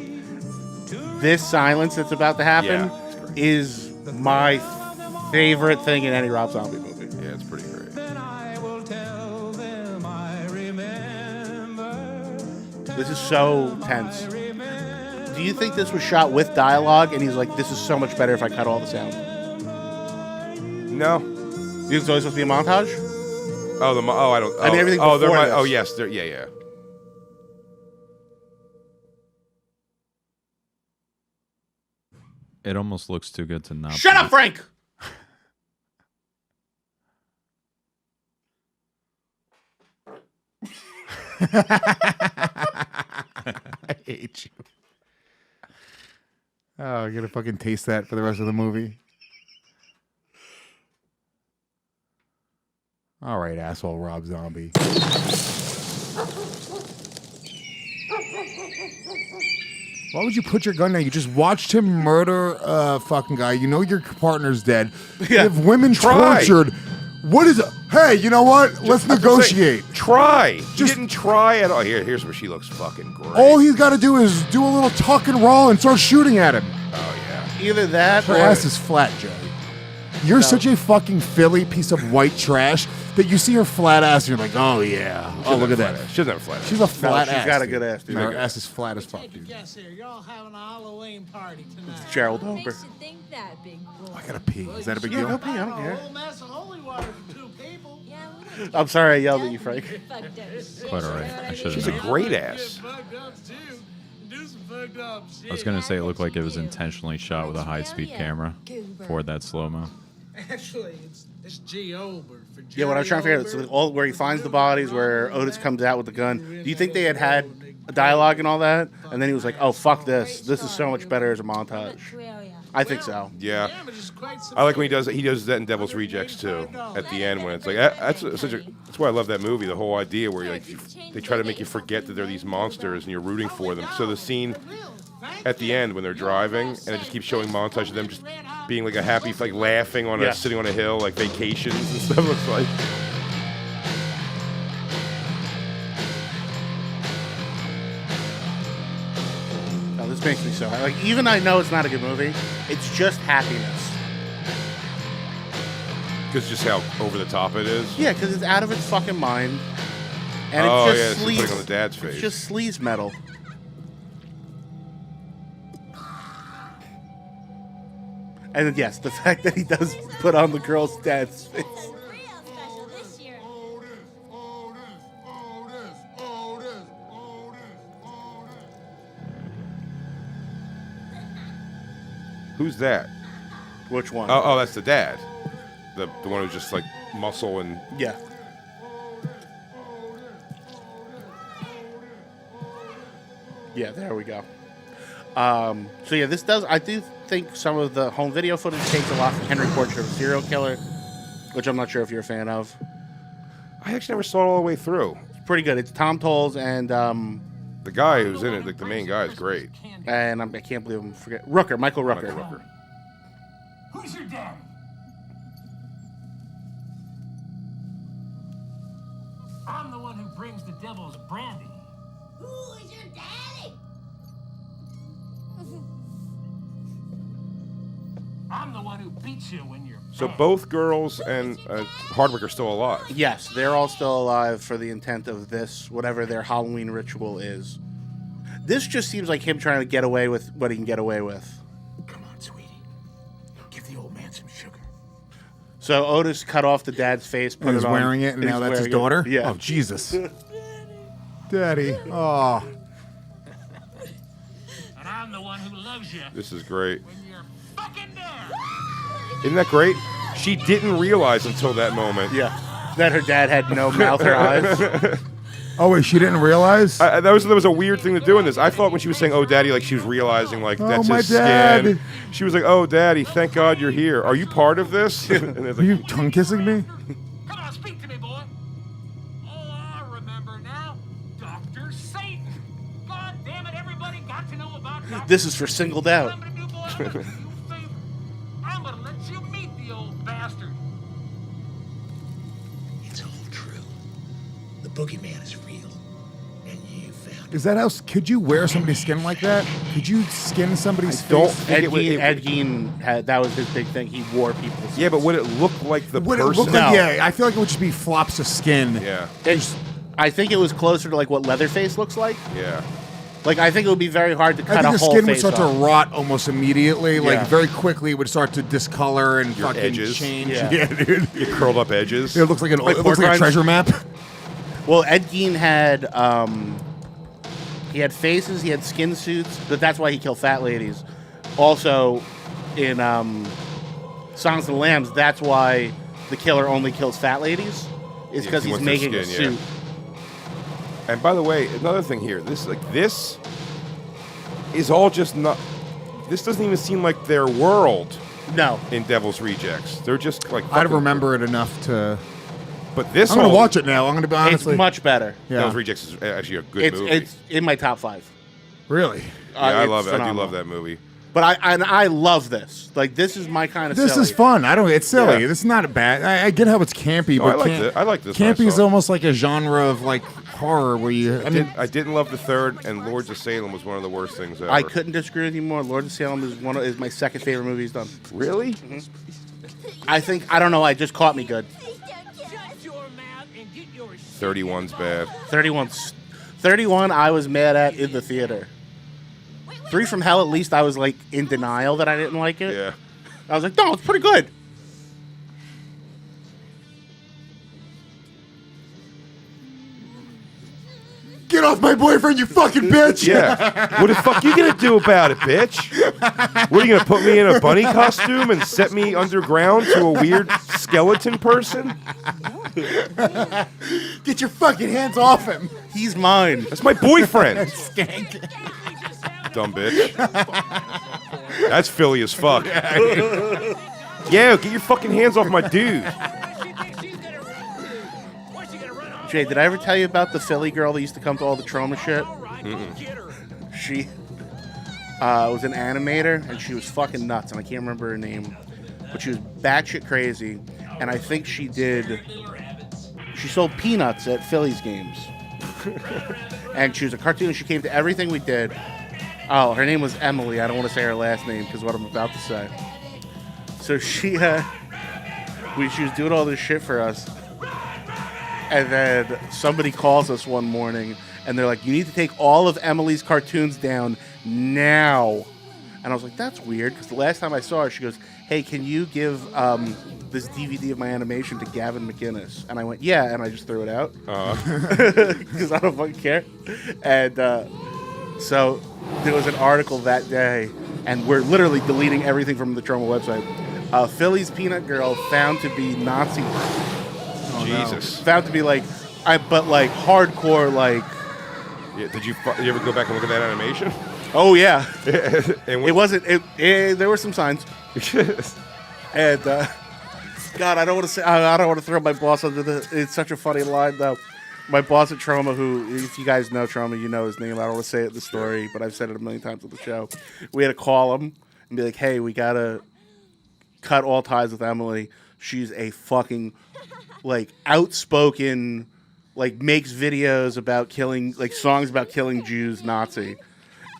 This silence that's about to happen is my favorite thing in any Rob Zombie movie. Yeah, it's pretty great. This is so tense. Do you think this was shot with dialogue and he's like, this is so much better if I cut all the sound? No. You think it's always supposed to be a montage? I don't. I mean, everything before this. Yes. Yeah. It almost looks too good to not. Shut up, Frank! I hate you. Oh, I'm gonna fucking taste that for the rest of the movie. All right, asshole Rob Zombie. Why would you put your gun down? You just watched him murder a fucking guy. You know your partner's dead. You have women tortured. What is it? Hey, you know what? Let's negotiate. Try. He didn't try at all. Here's where she looks fucking great. All he's got to do is do a little tuck and roll and start shooting at him. Oh, yeah. Either that Her ass is flat, Joey. You're such a fucking Philly piece of white trash that you see her flat ass and you're like, oh, yeah. Oh, look at that. She doesn't have a flat ass. She's a flat ass. She's got a dude. good ass, dude. Her ass is flat as fuck, dude. Guess here, you're all having a Halloween party tonight. Gerald Dober. Think that, big boy. I gotta pee. Is that a big Yeah, deal? go pee. I don't care. A whole mess of holy water for two people. I'm sorry I yelled at you, Frank. Quite all right. I should have She's a known. great ass. I was gonna say it looked like it was intentionally shot with a high-speed camera for that slow-mo. Actually, it's G. Ober. Yeah, what I was trying to figure out is all where he finds the bodies, where Otis comes out with the gun. Do you think they had a dialogue and all that, and then he was like, "Oh fuck this! This is so much better as a montage." I think so. Yeah, I like when he does that in Devil's Rejects too. At the end, when it's like that's why I love that movie. The whole idea where they try to make you forget that they're these monsters and you're rooting for them. So the scene at the end when they're driving and it just keeps showing montage of them just being like a happy, like laughing on sitting on a hill, like vacations and stuff. It's like. This makes me so happy. Like, even I know it's not a good movie, it's just happiness. Because just how over the top it is. Yeah, because it's out of its fucking mind, and it's it's just putting on the dad's face. It's just sleaze metal. And then, yes, the fact that he does put on the girl's dad's face. Who's that? Which one? Oh, that's the dad. The one who's just like muscle and... Yeah. Yeah, there we go. So yeah, I do think some of the home video footage takes a lot from Henry Portrait of a Serial Killer, which I'm not sure if you're a fan of. I actually never saw it all the way through. It's pretty good. It's Tom Tolles and the guy who's in it, like the main guy, is great. And I can't believe I'm forgetting Rooker, Michael Rooker. Who's your daddy? I'm the one who brings the devil's brandy. Who is your daddy? I'm the one who beats you when you're So both girls and Hardwick are still alive. Yes, they're all still alive for the intent of this, whatever their Halloween ritual is. This just seems like him trying to get away with what he can get away with. Come on, sweetie. Give the old man some sugar. So Otis cut off the dad's face, put And he's it on. wearing it, and now that's his daughter? Yeah. Oh, Jesus. Daddy. Oh. And I'm the one who loves you. This is great. When you're fucking there. Isn't that great? She didn't realize until that moment. Yeah. That her dad had no mouth or eyes. Oh, wait, she didn't realize? That was a weird thing to do in this. I thought when she was saying, "Oh, Daddy," like she was realizing, like, that's my his dad. skin. She was like, "Oh, Daddy, thank God you're here. Are you part of this?" And it's Are like, you tongue kissing me? Come on, speak to me, boy. Oh, I remember now. Dr. Satan. God damn it, everybody got to know about Dr. This is for Singled Out. I'm gonna let you meet the old bastard. It's all true. The boogeyman is real. And you found Is that how? Could you wear somebody's skin like that? Could you skin somebody's face? Ed Gein had, that was his big thing. He wore people's skins. yeah, but would it look like the Would it person? look like, yeah, I feel like it would just be flops of skin. Yeah. I think it was closer to like what Leatherface looks like. Yeah. Like, I think it would be very hard to I cut think a the whole skin would face start off. to rot almost immediately. Like, Yeah. very quickly, it would start to discolor and Your fucking edges. change. Yeah. dude. Your curled up edges. It looks like, Like it looks pork like a rinds. treasure map. Well, Ed Gein had he had faces, he had skin suits, but that's why he killed fat ladies. Also, in Songs of the Lambs, that's why the killer only kills fat ladies. Is because he he's wants their making a skin, suit. And by the way, another thing here. This is all just not. This doesn't even seem like their world. No. In Devil's Rejects, they're just like. I don't remember it enough to. But this, I'm gonna watch it now. I'm gonna be honestly. It's much better. Yeah. Devil's Rejects is actually a good movie. It's in my top 5. Really? Yeah, I it's love it. I do phenomenal. love that movie. But I love this. Like, this is my kind of This silly. is fun. I don't. It's silly. Yeah. This is not bad. I get how it's campy, No, but I liked it. I liked this when I Campy is saw it. almost like a genre of like horror where you. I didn't love the third, and Lords of Salem was one of the worst things ever. I couldn't disagree with you more. Lord of Salem is my second favorite movie he's done. Really? Mm-hmm. I don't know. It just caught me good. 31's bad. 31 I was mad at in the theater. 3 from Hell, at least I was like in denial that I didn't like it. Yeah. I was like, no, it's pretty good. Get off my boyfriend, you fucking bitch! Yeah. What the fuck you gonna do about it, bitch? What are you gonna put me in a bunny costume and set me underground to a weird skeleton person? Get your fucking hands off him. He's mine. That's my boyfriend. Skank. Dumb bitch. That's Philly as fuck. Yeah, get your fucking hands off my dude. Jay, did I ever tell you about the Philly girl that used to come to all the trauma shit? Mm-mm. She was an animator, and she was fucking nuts, and I can't remember her name. But she was batshit crazy, and I think she sold peanuts at Phillies games. And she was a cartoonist. She came to everything we did. Oh, her name was Emily. I don't want to say her last name because what I'm about to say. So she was doing all this shit for us. And then somebody calls us one morning, and they're like, you need to take all of Emily's cartoons down now. And I was like, that's weird, because the last time I saw her, she goes, hey, can you give this DVD of my animation to Gavin McInnes? And I went, yeah, and I just threw it out. Because I don't fucking care. And so there was an article that day, and we're literally deleting everything from the Trauma website. Philly's Peanut Girl found to be Nazi. Jesus. Found to be like, but like hardcore, like. Yeah, did you ever go back and look at that animation? Oh yeah, And it wasn't. There were some signs. And God, I don't want to say. I don't want to throw my boss under the. It's such a funny line though. My boss at Trauma, who, if you guys know Trauma, you know his name. I don't want to say it in the story, but I've said it a million times on the show. We had to call him and be like, "Hey, we gotta cut all ties with Emily. She's a fucking like outspoken, like makes videos about killing, like songs about killing Jews, Nazi."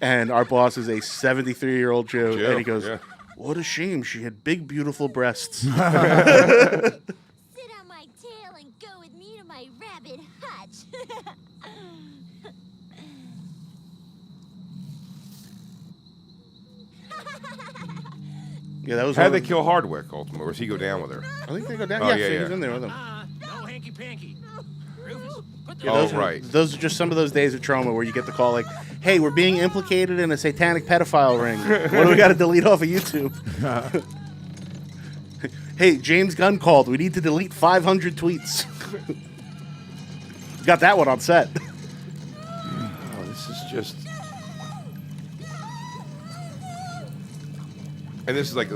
And our boss is a 73-year-old Jew, and he goes, "What a shame. She had big, beautiful breasts." Sit on my tail and go with me to my rabbit hutch. Yeah, that was. How did they kill Hardwick ultimately? Or does he go down with her? I think they go down. Oh, He was in there with him. No hanky-panky. Rufus, put the... Yeah, those are just some of those days of Trauma where you get the call like, "Hey, we're being implicated in a satanic pedophile ring. What do we got to delete off of YouTube?" "Hey, James Gunn called. We need to delete 500 tweets." Got that one on set. Oh, this is just. And this is like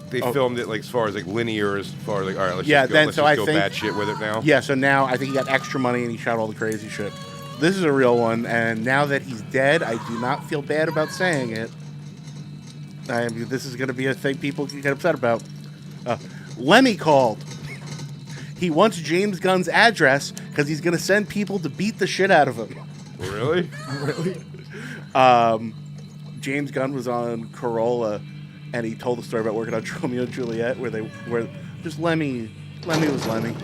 they filmed it like as far as like linear, as far as like, all right, let's just go, let's just go bad shit with it now. Yeah, so now I think he got extra money and he shot all the crazy shit. This is a real one, and now that he's dead, I do not feel bad about saying it. I mean, this is going to be a thing people can get upset about. Lemmy called. He wants James Gunn's address because he's going to send people to beat the shit out of him. Really? Really? James Gunn was on Corolla, and he told the story about working on Romeo and Juliet, where just Lemmy was Lemmy.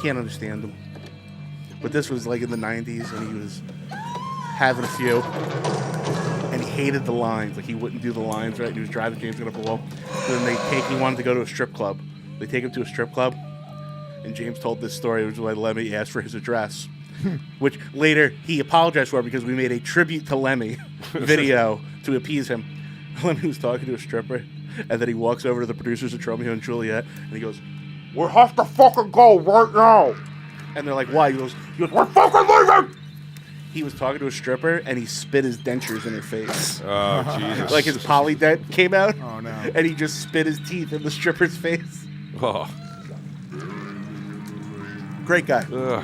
Can't understand him. But this was like in the 90s, and he was having a few, and he hated the lines. Like, he wouldn't do the lines right. He was driving James Gunn up a wall. And then he wanted to go to a strip club. They take him to a strip club, and James told this story, which was why Lemmy asked for his address. Which later he apologized for because we made a tribute to Lemmy video to appease him. Lemmy was talking to a stripper, and then he walks over to the producers of Romeo and Juliet, and he goes, "We have to fucking go right now." And they're like, "Why?" He goes, "We're fucking leaving!" He was talking to a stripper, and he spit his dentures in her face. Oh, Jesus. Like his poly dent came out. Oh, no. And he just spit his teeth in the stripper's face. Oh. Great guy. Ugh.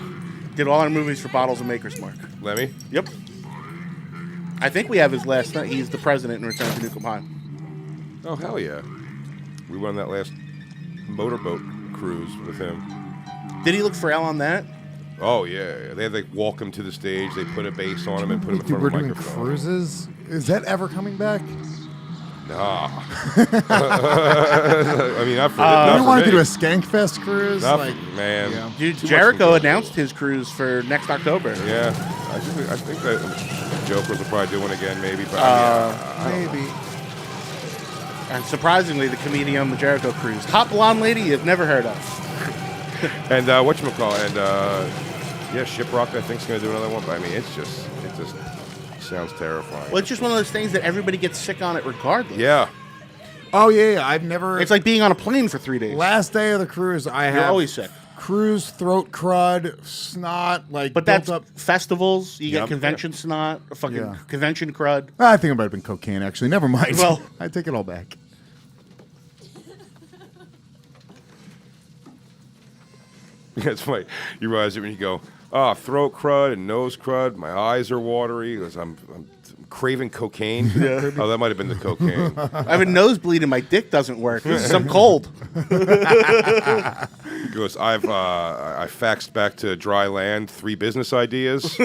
Did all our movies for Bottles of Maker's Mark. Lemmy? Yep. I think we have his last night. He's the president in Return to Nukem High. Oh, hell yeah. We went on that last motorboat cruise with him. Did he look frail on that? Oh, yeah. They had to walk him to the stage. They put a bass on him and put him in Dude, front we're of a doing microphone. cruises? Is that ever coming back? Nah. I mean, not for, not you for wanted me. to do a Skankfest cruise? Not Like, man. yeah. Dude, Too much Jericho control. announced his cruise for next October. Yeah. I think that Jokers will probably do one again, maybe. But maybe. And surprisingly, the comedian on the Jericho cruise. Hot blonde lady you've never heard of. And whatchamacallit, and yeah, Shiprock I think is going to do another one. But I mean, it just sounds terrifying. Well, it's just one of those things that everybody gets sick on it regardless. Yeah. Oh, yeah. I've never... It's like being on a plane for 3 days. Last day of the cruise, I have... You're always sick. Cruise, throat crud, snot, like... But built that's up. festivals. You Yep. get convention snot, or fucking Yeah. convention crud. I think it might have been cocaine, actually. Never mind. Well- I take it all back. That's funny. You realize it when you go, throat crud and nose crud. My eyes are watery because I'm craving cocaine. Yeah. Oh, that might have been the cocaine. I have a nosebleed and my dick doesn't work. This is I'm cold. He goes, I faxed back to dry land 3 business ideas.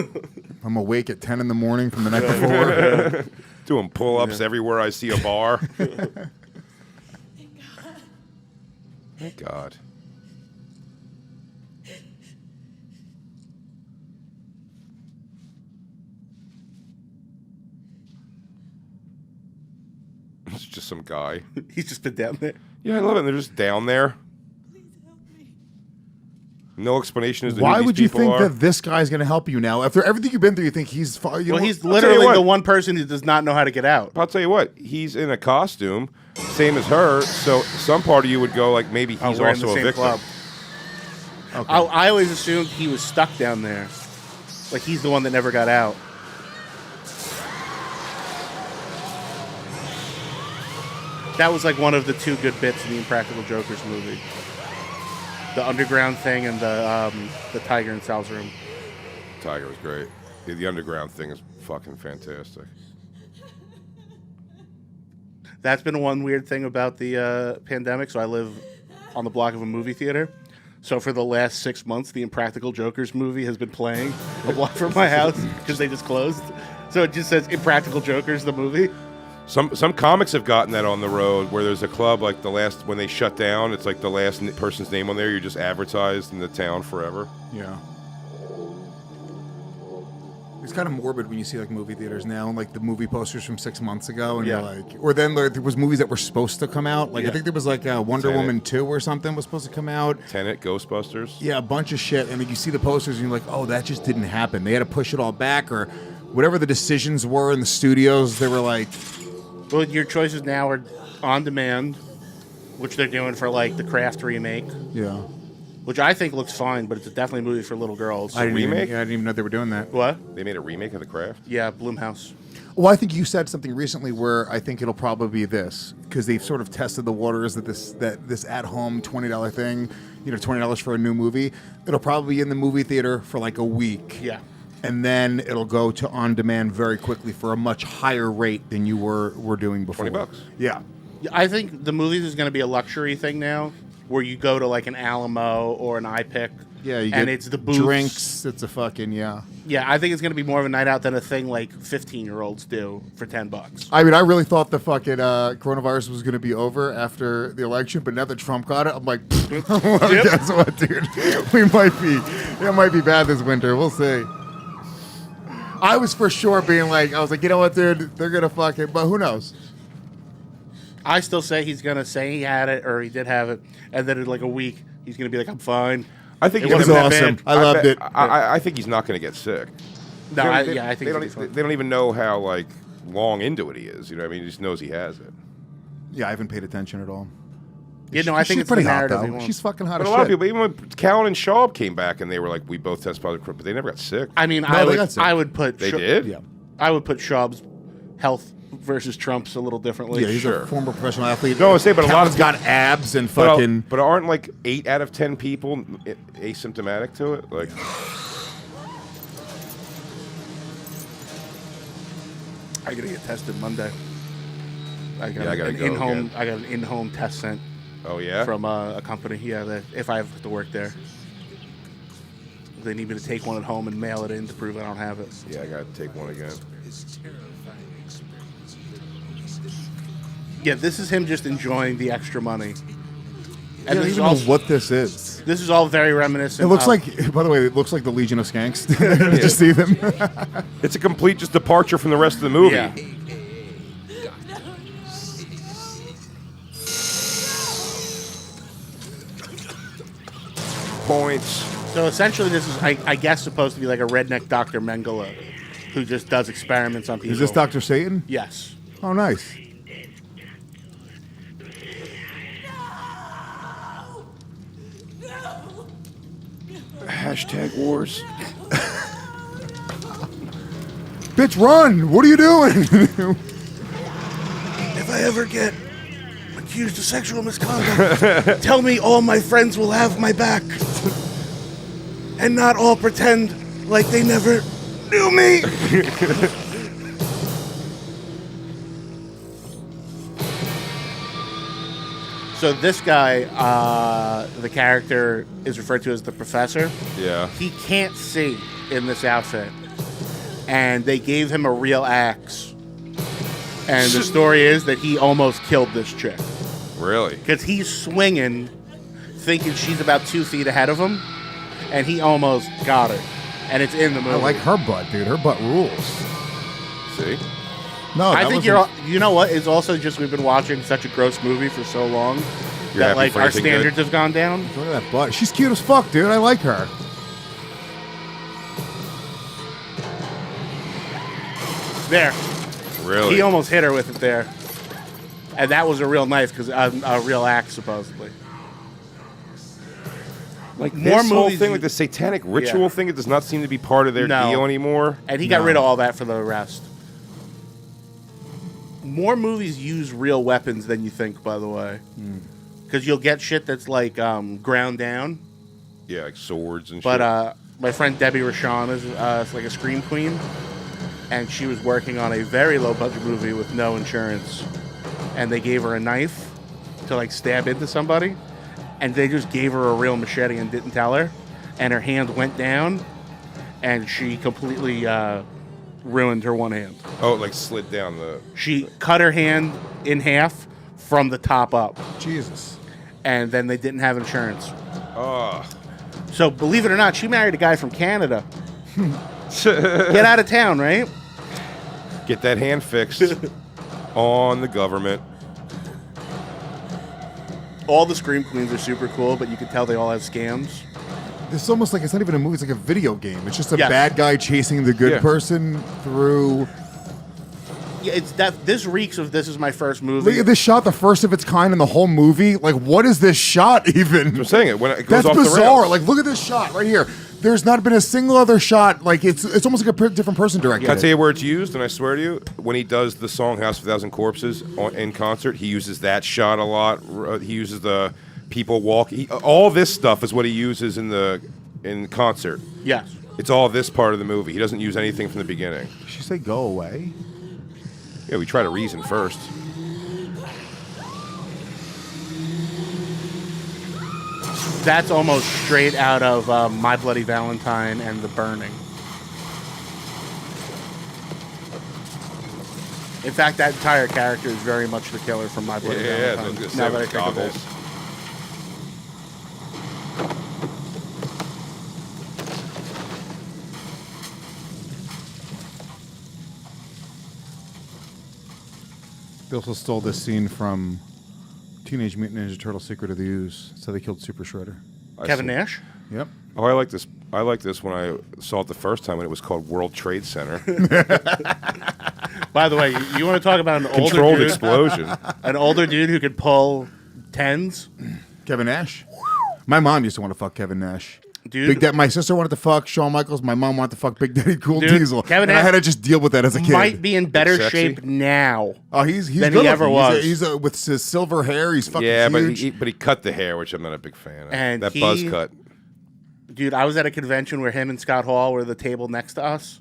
I'm awake at 10 in the morning from the night before. Doing pull-ups everywhere I see a bar. Thank God. It's just some guy. He's just been down there. Yeah, I love it. They're just down there. No explanation as to Why who these would you people think are. that this guy's going to help you now? After everything you've been through, you think he's... Well, he's I'll tell you literally what. the one person who does not know how to get out. I'll tell you what. He's in a costume, same as her. So some part of you would go like maybe he's we're in the also a same victim. club. Okay. I always assumed he was stuck down there. Like he's the one that never got out. That was like one of the two good bits in the Impractical Jokers movie. The underground thing and the tiger in Sal's room. Tiger was great. The underground thing is fucking fantastic. That's been one weird thing about the pandemic. So I live on the block of a movie theater. So for the last 6 months, the Impractical Jokers movie has been playing a block from my house because they just closed. So it just says Impractical Jokers, the movie. Some comics have gotten that on the road where there's a club like when they shut down, it's like the last person's name on there. You're just advertised in the town forever. Yeah. It's kind of morbid when you see like movie theaters now and like the movie posters from 6 months ago, and you're like, or then there was movies that were supposed to come out. Like I think there was like Wonder Woman 2 or something was supposed to come out. Tenet, Ghostbusters. Yeah, a bunch of shit, and then you see the posters and you're like, oh, that just didn't happen. They had to push it all back, or whatever the decisions were in the studios. They were like, well, your choices now are on demand, which they're doing for like the Craft remake. Yeah. Which I think looks fine, but it's definitely a movie for little girls. I didn't even know they were doing that. What? They made a remake of The Craft? Yeah, Blumhouse. Well, I think you said something recently where I think it'll probably be this, because they've sort of tested the waters that this at-home $20 thing, $20 for a new movie, it'll probably be in the movie theater for like a week. Yeah. And then it'll go to on-demand very quickly for a much higher rate than you were doing before. $20. Yeah. I think the movies is going to be a luxury thing now, where you go to like an Alamo or an iPic. Yeah, you and get it's the booths. drinks. It's a fucking, yeah. Yeah, I think it's going to be more of a night out than a thing like 15-year-olds do for $10. I mean, I really thought the fucking coronavirus was going to be over after the election, but now that Trump got it, I'm like, guess what, dude? It might be bad this winter. We'll see. I was for sure being like, I was like, you know what, dude? They're going to fuck it, but who knows? I still say he's going to say he had it or he did have it, and then in like a week, he's going to be like, I'm fine. I think it was awesome. I loved it. I think he's not going to get sick. No, I think they don't even know how like long into it he is. You know what I mean? He just knows he has it. Yeah, I haven't paid attention at all. Yeah, no, I think it's pretty the hot, narrative. though. She's fucking hot But as a lot of shit. people, even when Callan and Shaw came back and they were like, we both test positive, but they never got sick. I mean, No, I they got sick. would put... They did? Yeah. I would put Schaub's health versus Trump's a little differently. Yeah, he's a former professional athlete. No, I say, but a lot of got abs and fucking... But aren't like 8 out of 10 people asymptomatic to it? Like... I gotta get tested Monday. I got gotta an go in-home. again. I got an in-home test sent. Oh yeah, from a company. Yeah, that if I have to work there, they need me to take one at home and mail it in to prove I don't have it. Yeah, I gotta take one again. Yeah, this is him just enjoying the extra money. I don't even know what this is. This is all very reminiscent. It looks of, like, by the way, it looks like the Legion of Skanks. Did you see them? It's a complete just departure from the rest of the movie. Yeah. Points. So essentially, this is, I guess, supposed to be like a redneck Dr. Mengele who just does experiments on people. Is this Dr. Satan? Yes. Oh, nice. Hashtag wars. Bitch, run! What are you doing? If I ever get accused of sexual misconduct, tell me all my friends will have my back. And not all pretend like they never knew me. So this guy, the character is referred to as the professor. Yeah. He can't see in this outfit. And they gave him a real axe. And the story is that he almost killed this chick. Really? Because he's swinging, thinking she's about 2 feet ahead of him. And he almost got her. And it's in the movie. I like her butt, dude. Her butt rules. See? No, I think you know what? It's also just we've been watching such a gross movie for so long that like our standards have gone down. Look at that butt. She's cute as fuck, dude. I like her. There. Really? He almost hit her with it there. And that was a real knife, because a real axe, supposedly. Like more this whole movies, thing, like the satanic ritual thing, it does not seem to be part of their deal anymore. And he got rid of all that for the rest. more movies use real weapons than you think, by the way. Because you'll get shit that's like ground down. Yeah, like swords and shit. But my friend Debbie Rashawn is like a scream queen, and she was working on a very low budget movie with no insurance, and they gave her a knife to like stab into somebody, and they just gave her a real machete and didn't tell her, and her hand went down, and she completely ruined her one hand. Oh, like slid down the... She cut her hand in half from the top up. Jesus. And then they didn't have insurance. Oh. So believe it or not, she married a guy from Canada. Get out of town, right? Get that hand fixed on the government. All the Scream Queens are super cool, but you can tell they all have scams. It's almost like it's not even a movie, it's like a video game. It's just a Yes. bad guy chasing the good person through... Yeah, it's that. This reeks of this is my first movie. Look at this shot, the first of its kind in the whole movie. Like, what is this shot even? I'm saying it when it goes That's off the bizarre. rails. Like, look at this shot right here. There's not been a single other shot. Like, it's almost like a different person directed. Can I tell you where it's used? And I swear to you, when he does the song "House of a Thousand Corpses" in concert, he uses that shot a lot. He uses the people walk. All this stuff is what he uses in concert. Yes. It's all this part of the movie. He doesn't use anything from the beginning. Did she say go away? Yeah, we try to reason first. That's almost straight out of My Bloody Valentine and The Burning. In fact, that entire character is very much the killer from My Bloody Valentine. Now that I think of it. They also stole this scene from Teenage Mutant Ninja Turtle: Secret of the Ooze. So they killed Super Shredder. Kevin Nash? Yep. Oh, I like this. I like this when I saw it the first time when it was called World Trade Center. By the way, you want to talk about an older Controlled dude? explosion. An older dude who could pull tens? Kevin Nash. My mom used to want to fuck Kevin Nash. Dude. My sister wanted to fuck Shawn Michaels. My mom wanted to fuck Big Daddy Cool Dude, Diesel. Kevin and I Nash had to just deal with that as a kid. Might be in better Sexy. shape now. Oh, he's than good he ever looking. was. He's with his silver hair. He's fucking Yeah, huge. but he cut the hair, which I'm not a big fan of. And that buzz cut. Dude, I was at a convention where him and Scott Hall were at the table next to us.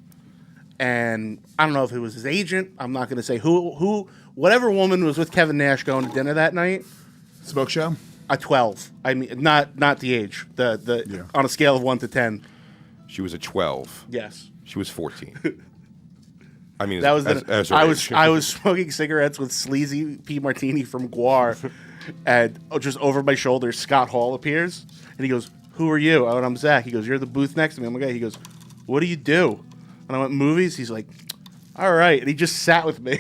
And I don't know if it was his agent. I'm not going to say who. Whatever woman was with Kevin Nash going to dinner that night. Spookshow? A 12. I mean, not the age. The on a scale of 1 to 10. She was a 12. Yes. She was 14. I mean, That was as her I age. was smoking cigarettes with Sleazy P. Martini from Guar, and just over my shoulder, Scott Hall appears, and he goes, "Who are you?" I went, "I'm Zach." He goes, "You're the booth next to me." I'm like, "He goes, "What do you do?" And I went, "Movies." He's like, "All right," and he just sat with me.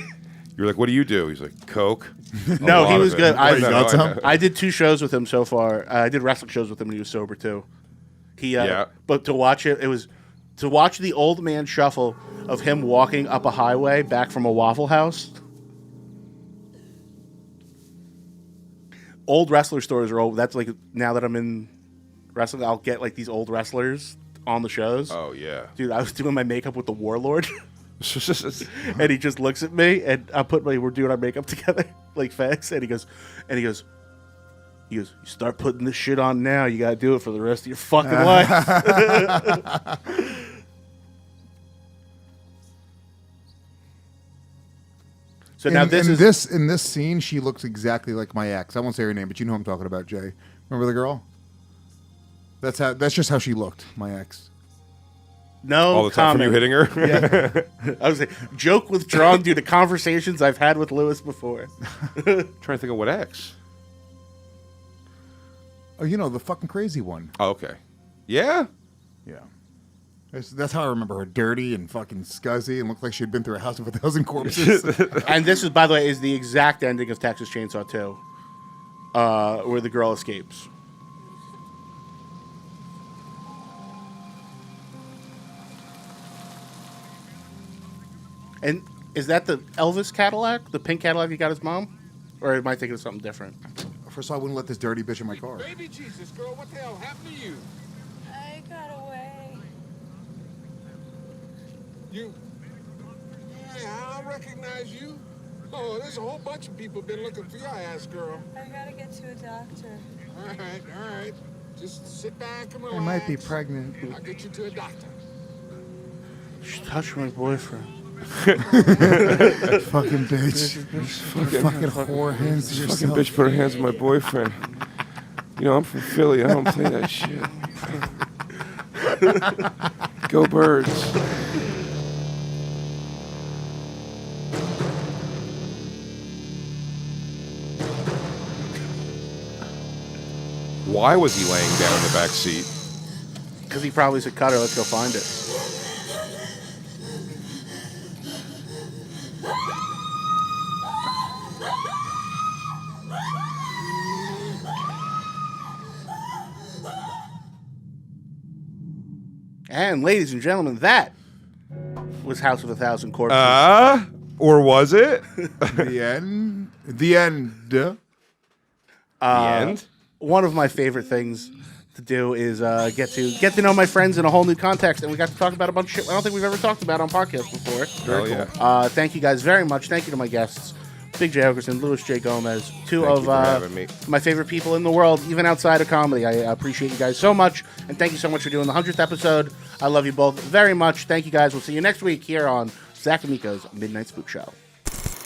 You're like, "What do you do?" He's like, "Coke." No, he was good. I I did 2 shows with him so far. I did wrestling shows with him, and he was sober too. But to watch it was to watch the old man shuffle of him walking up a highway back from a Waffle House. Old wrestler stories are old. That's like now that I'm in wrestling, I'll get like these old wrestlers on the shows. Oh yeah, dude, I was doing my makeup with the Warlord. And he just looks at me, and we're doing our makeup together like facts, and he goes, you start putting this shit on now, you gotta do it for the rest of your fucking life. So now in this scene, she looks exactly like my ex. I won't say her name, but you know who I'm talking about, Jay. Remember the girl? That's just how she looked, my ex. No all the time comment. from you hitting her. Yeah. I was like, joke withdrawn due to conversations I've had with Lewis before. Trying to think of what ex. Oh, you know, the fucking crazy one. Oh, okay. Yeah? Yeah. That's how I remember her. Dirty and fucking scuzzy and looked like she'd been through a house of 1,000 corpses. And this is, by the way, is the exact ending of Texas Chainsaw 2, where the girl escapes. And is that the Elvis Cadillac? The pink Cadillac he got his mom? Or am I thinking of something different? First of all, I wouldn't let this dirty bitch in my car. Baby Jesus, girl, what the hell happened to you? I got away. You? Yeah, I recognize you. Oh, there's a whole bunch of people been looking for your ass, girl. I gotta get to a doctor. All right. Just sit back and relax. I might be pregnant. I'll get you to a doctor. She touched my boyfriend. Fucking bitch. Fucking whore hands to yourself. Fucking bitch put her hands on my boyfriend. You know, I'm from Philly. I don't play that shit. Go Birds. Why was he laying down in the back seat? Because he probably said, Cutter, let's go find it. And ladies and gentlemen, that was House of a Thousand Corpses. Or was it? The end. The end. The end? One of my favorite things to do is get to know my friends in a whole new context, and we got to talk about a bunch of shit I don't think we've ever talked about on podcasts before. Very cool. Yeah. Thank you guys very much. Thank you to my guests, Big J. Oakerson, Louis J. Gomez, two of my favorite people in the world, even outside of comedy. I appreciate you guys so much, and thank you so much for doing the 100th episode. I love you both very much. Thank you guys. We'll see you next week here on Zac Amico's Midnight Spook Show.